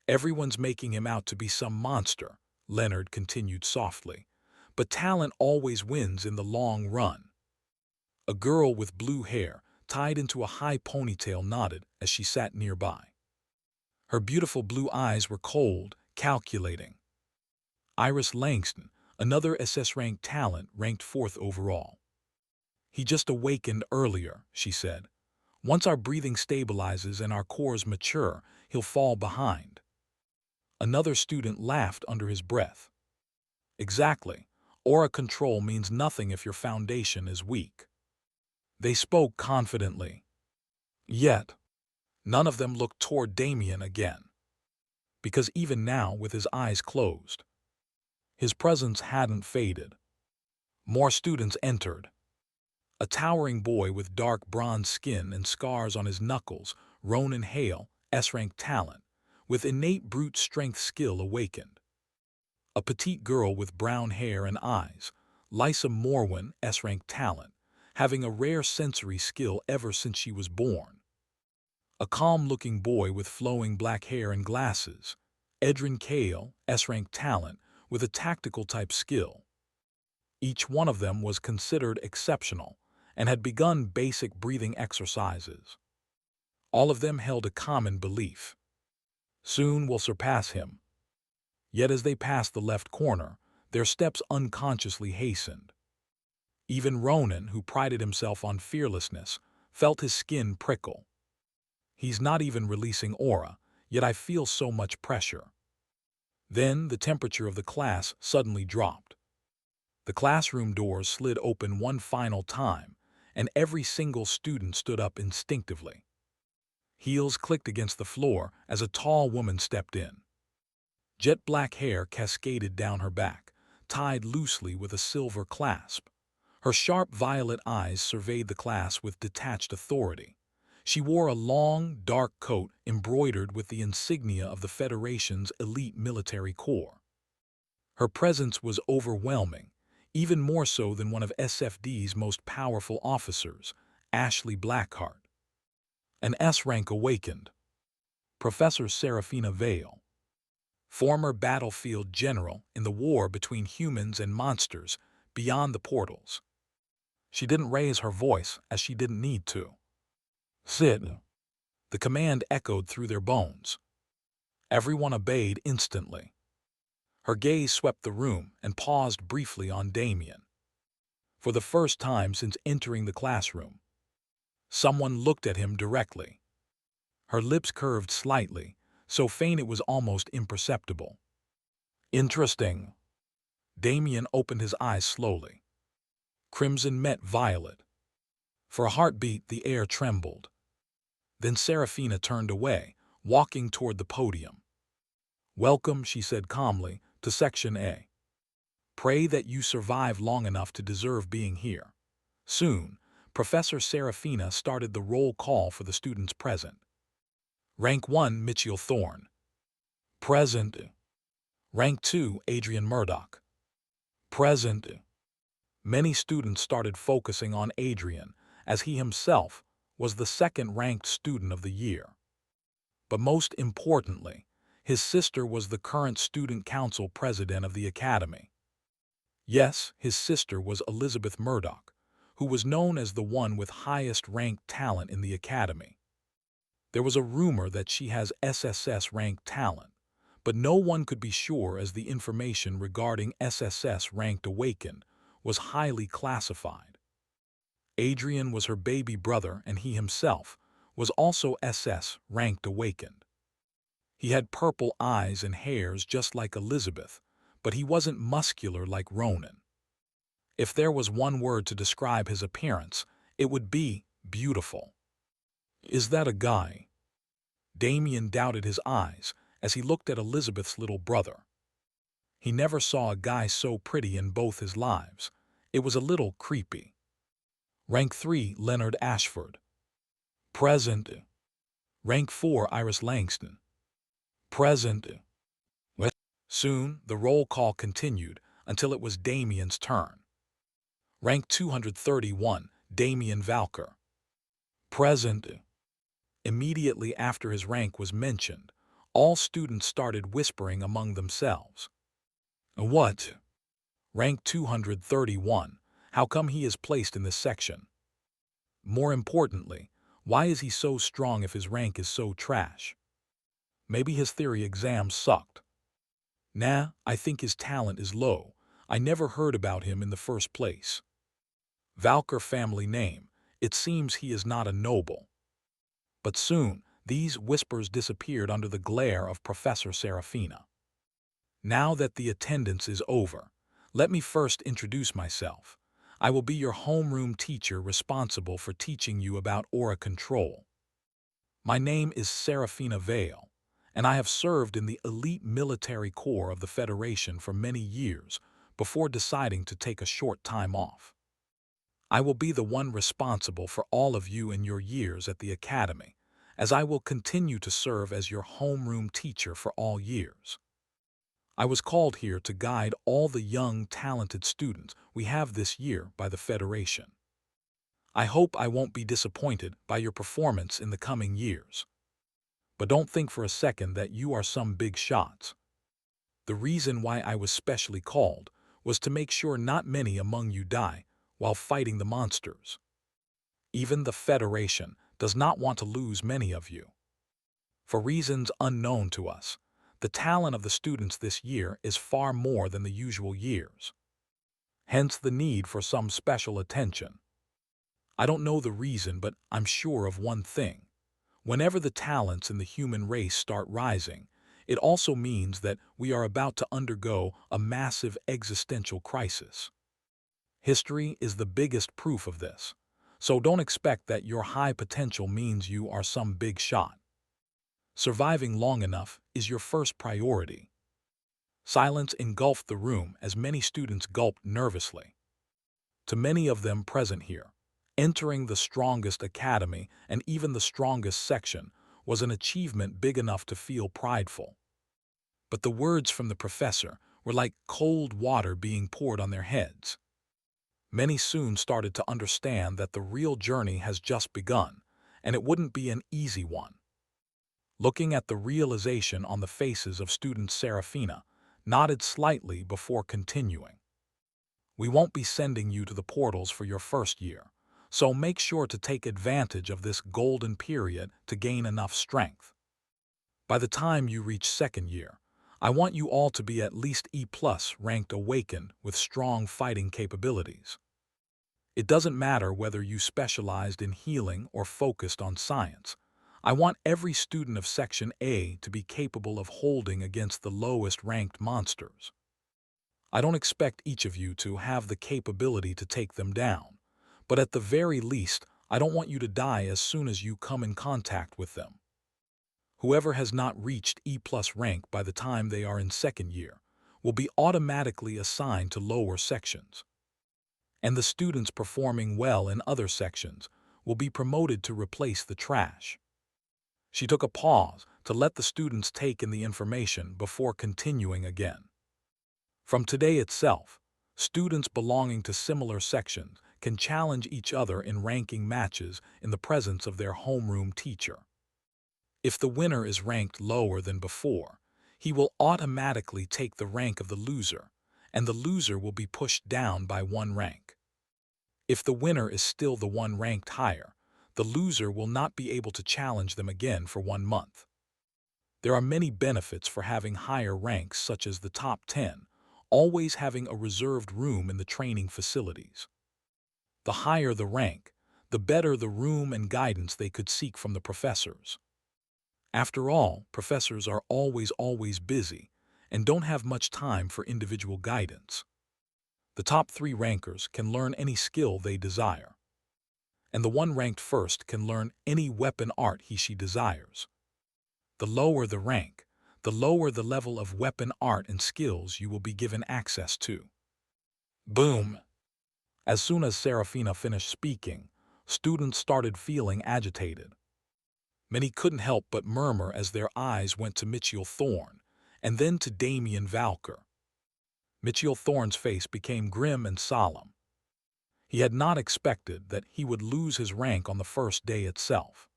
Everyone's making him out to be some monster, Leonard continued softly, but talent always wins in the long run. A girl with blue hair, tied into a high ponytail, nodded as she sat nearby. Her beautiful blue eyes were cold, calculating. Iris Langston, another SS-ranked talent, ranked 4th overall. He just awakened earlier, she said. Once our breathing stabilizes and our cores mature, he'll fall behind. Another student laughed under his breath. Exactly. Aura control means nothing if your foundation is weak. They spoke confidently. Yet, none of them looked toward Damian again. Because even now, with his eyes closed, his presence hadn't faded. More students entered. A towering boy with dark bronze skin and scars on his knuckles, Ronan Hale, S-rank talent, with innate brute strength skill awakened. A petite girl with brown hair and eyes, Lysa Morwen, S-rank talent, having a rare sensory skill ever since she was born. A calm-looking boy with flowing black hair and glasses, Edrin Kale, S-rank talent, with a tactical-type skill. Each one of them was considered exceptional and had begun basic breathing exercises. All of them held a common belief. Soon we'll surpass him. Yet as they passed the left corner, their steps unconsciously hastened. Even Ronan, who prided himself on fearlessness, felt his skin prickle. He's not even releasing aura, yet I feel so much pressure. Then the temperature of the class suddenly dropped. The classroom doors slid open one final time, and every single student stood up instinctively. Heels clicked against the floor as a tall woman stepped in. Jet black hair cascaded down her back, tied loosely with a silver clasp. Her sharp violet eyes surveyed the class with detached authority. She wore a long, dark coat embroidered with the insignia of the Federation's elite military corps. Her presence was overwhelming, even more so than one of SFD's most powerful officers, Ashley Blackheart. An S-rank awakened. Professor Serafina Vale, former battlefield general in the war between humans and monsters beyond the portals. She didn't raise her voice as she didn't need to. Sit. The command echoed through their bones. Everyone obeyed instantly. Her gaze swept the room and paused briefly on Damian. For the first time since entering the classroom, someone looked at him directly. Her lips curved slightly, so faint it was almost imperceptible. Interesting. Damian opened his eyes slowly. Crimson met violet. For a heartbeat, the air trembled. Then Serafina turned away, walking toward the podium. Welcome, she said calmly, to Section A. Pray that you survive long enough to deserve being here. Soon, Professor Serafina started the roll call for the students present. Rank 1, Mitchell Thorne. Present. Rank 2, Adrian Murdoch. Present. Many students started focusing on Adrian, as he himself was the second-ranked student of the year. But most importantly, his sister was the current student council president of the academy. Yes, his sister was Elizabeth Murdoch, who was known as the one with highest-ranked talent in the academy. There was a rumor that she has SSS-ranked talent, but no one could be sure as the information regarding SSS-ranked awakened was highly classified. Adrian was her baby brother, and he himself was also SS-ranked awakened. He had purple eyes and hairs just like Elizabeth, but he wasn't muscular like Ronan. If there was one word to describe his appearance, it would be beautiful. Is that a guy? Damian doubted his eyes as he looked at Elizabeth's little brother. He never saw a guy so pretty in both his lives. It was a little creepy. Rank 3, Leonard Ashford. Present. Rank 4, Iris Langston. Present. Soon, the roll call continued until it was Damian's turn. Rank 231, Damian Valcor. Present. Immediately after his rank was mentioned, all students started whispering among themselves. What? Rank 231. How come he is placed in this section? More importantly, why is he so strong if his rank is so trash? Maybe his theory exams sucked. Nah, I think his talent is low. I never heard about him in the first place. Valcor family name. It seems he is not a noble. But soon, these whispers disappeared under the glare of Professor Serafina. Now that the attendance is over, Let me first introduce myself. I will be your homeroom teacher responsible for teaching you about aura control. My name is Serafina Vale, and I have served in the elite military corps of the Federation for many years before deciding to take a short time off. I will be the one responsible for all of you in your years at the Academy, as I will continue to serve as your homeroom teacher for all years. I was called here to guide all the young, talented students we have this year by the Federation. I hope I won't be disappointed by your performance in the coming years. But don't think for a second that you are some big shots. The reason why I was specially called was to make sure not many among you die while fighting the monsters. Even the Federation does not want to lose many of you. For reasons unknown to us, the talent of the students this year is far more than the usual years. Hence the need for some special attention. I don't know the reason, but I'm sure of one thing. Whenever the talents in the human race start rising, it also means that we are about to undergo a massive existential crisis. History is the biggest proof of this, so don't expect that your high potential means you are some big shot. Surviving long enough is your first priority. Silence engulfed the room as many students gulped nervously. To many of them present here, entering the strongest academy and even the strongest section was an achievement big enough to feel prideful. But the words from the professor were like cold water being poured on their heads. Many soon started to understand that the real journey has just begun, and it wouldn't be an easy one. Looking at the realization on the faces of student Serafina, nodded slightly before continuing. We won't be sending you to the portals for your first year, so make sure to take advantage of this golden period to gain enough strength. By the time you reach second year, I want you all to be at least E+ ranked awakened with strong fighting capabilities. It doesn't matter whether you specialized in healing or focused on science. I want every student of Section A to be capable of holding against the lowest ranked monsters. I don't expect each of you to have the capability to take them down, but at the very least, I don't want you to die as soon as you come in contact with them. Whoever has not reached E+ rank by the time they are in second year will be automatically assigned to lower sections. And the students performing well in other sections will be promoted to replace the trash. She took a pause to let the students take in the information before continuing again. From today itself, students belonging to similar sections can challenge each other in ranking matches in the presence of their homeroom teacher. If the winner is ranked lower than before, he will automatically take the rank of the loser, and the loser will be pushed down by one rank. If the winner is still the one ranked higher, the loser will not be able to challenge them again for 1 month. There are many benefits for having higher ranks, such as the top 10, always having a reserved room in the training facilities. The higher the rank, the better the room and guidance they could seek from the professors. After all, professors are always busy and don't have much time for individual guidance. The top 3 rankers can learn any skill they desire, and the one ranked first can learn any weapon art she desires. The lower the rank, the lower the level of weapon art and skills you will be given access to. Boom! As soon as Serafina finished speaking, students started feeling agitated. Many couldn't help but murmur as their eyes went to Michiel Thorn, and then to Damian Valcor. Michiel Thorn's face became grim and solemn. He had not expected that he would lose his rank on the first day itself.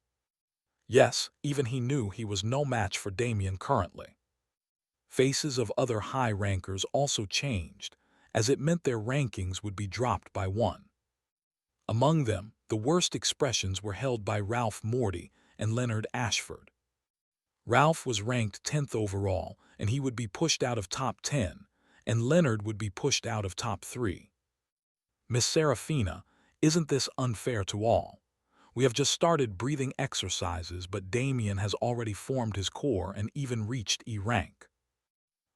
Yes, even he knew he was no match for Damian currently. Faces of other high rankers also changed, as it meant their rankings would be dropped by 1. Among them, the worst expressions were held by Ralph Morty and Leonard Ashford. Ralph was ranked 10th overall, and he would be pushed out of top 10, and Leonard would be pushed out of top 3. Miss Serafina, isn't this unfair to all? We have just started breathing exercises, but Damian has already formed his core and even reached E rank.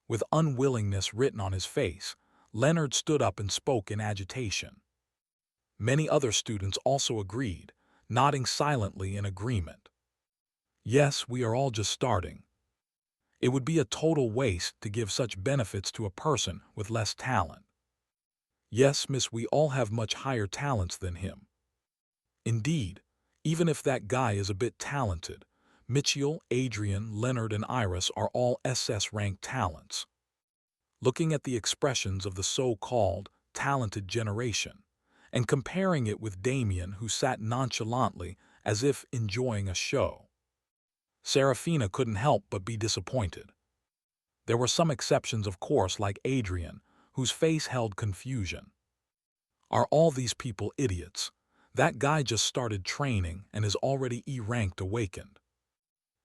With unwillingness written on his face, Leonard stood up and spoke in agitation. Many other students also agreed, nodding silently in agreement. Yes, we are all just starting. It would be a total waste to give such benefits to a person with less talent. Yes, miss, we all have much higher talents than him. Indeed, even if that guy is a bit talented, Mitchell, Adrian, Leonard, and Iris are all SS-ranked talents. Looking at the expressions of the so-called talented generation, and comparing it with Damian, who sat nonchalantly as if enjoying a show, Serafina couldn't help but be disappointed. There were some exceptions, of course, like Adrian, whose face held confusion. Are all these people idiots? That guy just started training and is already E-ranked awakened.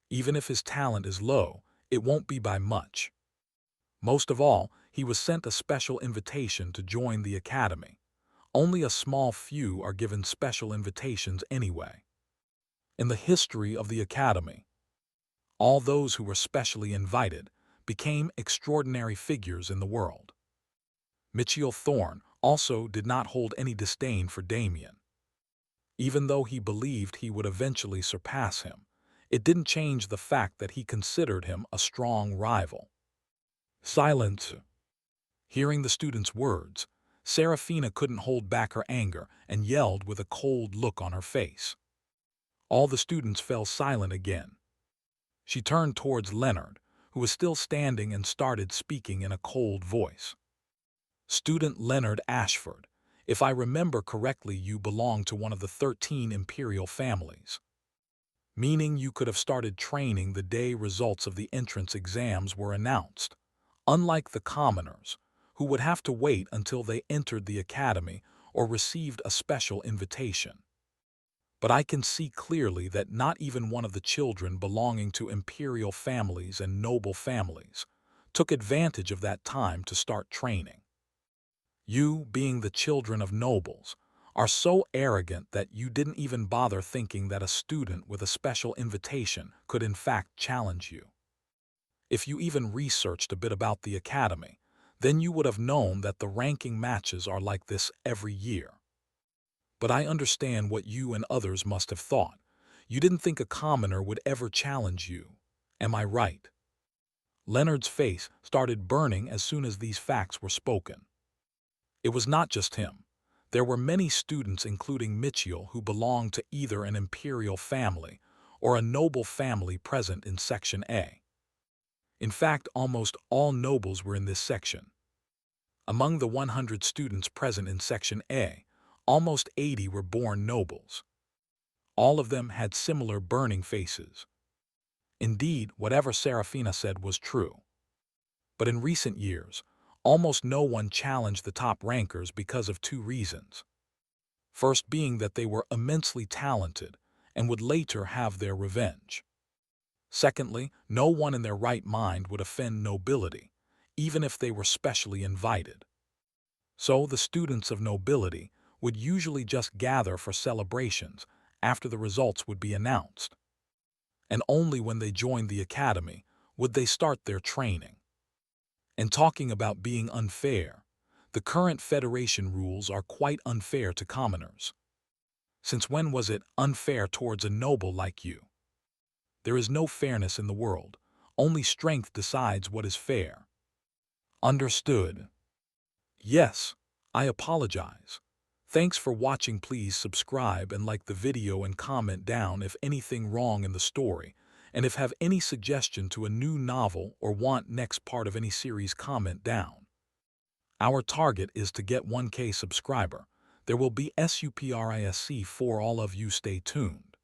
Even if his talent is low, it won't be by much. Most of all, he was sent a special invitation to join the academy. Only a small few are given special invitations anyway. In the history of the academy, all those who were specially invited became extraordinary figures in the world. Mitchell Thorne also did not hold any disdain for Damian. Even though he believed he would eventually surpass him, it didn't change the fact that he considered him a strong rival. Silence. Hearing the student's words, Serafina couldn't hold back her anger and yelled with a cold look on her face. All the students fell silent again. She turned towards Leonard, who was still standing, and started speaking in a cold voice. Student Leonard Ashford, if I remember correctly, you belong to one of the 13 imperial families. Meaning you could have started training the day results of the entrance exams were announced, unlike the commoners, who would have to wait until they entered the academy or received a special invitation. But I can see clearly that not even one of the children belonging to imperial families and noble families took advantage of that time to start training. You, being the children of nobles, are so arrogant that you didn't even bother thinking that a student with a special invitation could in fact challenge you. If you even researched a bit about the academy, then you would have known that the ranking matches are like this every year. But I understand what you and others must have thought. You didn't think a commoner would ever challenge you. Am I right? Leonard's face started burning as soon as these facts were spoken. It was not just him. There were many students, including Mitchell, who belonged to either an imperial family or a noble family present in Section A. In fact, almost all nobles were in this section. Among the 100 students present in Section A, almost 80 were born nobles. All of them had similar burning faces. Indeed, whatever Serafina said was true. But in recent years, almost no one challenged the top rankers because of two reasons. First being that they were immensely talented and would later have their revenge. Secondly, no one in their right mind would offend nobility, even if they were specially invited. So the students of nobility would usually just gather for celebrations after the results would be announced. And only when they joined the academy would they start their training. And talking about being unfair, the current Federation rules are quite unfair to commoners. Since when was it unfair towards a noble like you? There is no fairness in the world. Only strength decides what is fair. Understood? Yes, I apologize. Thanks for watching. Please subscribe and like the video and comment down if anything wrong in the story, and if have any suggestion to a new novel or want next part of any series, comment down. Our target is to get 1K subscriber. There will be SUPRISC for all of you. Stay tuned.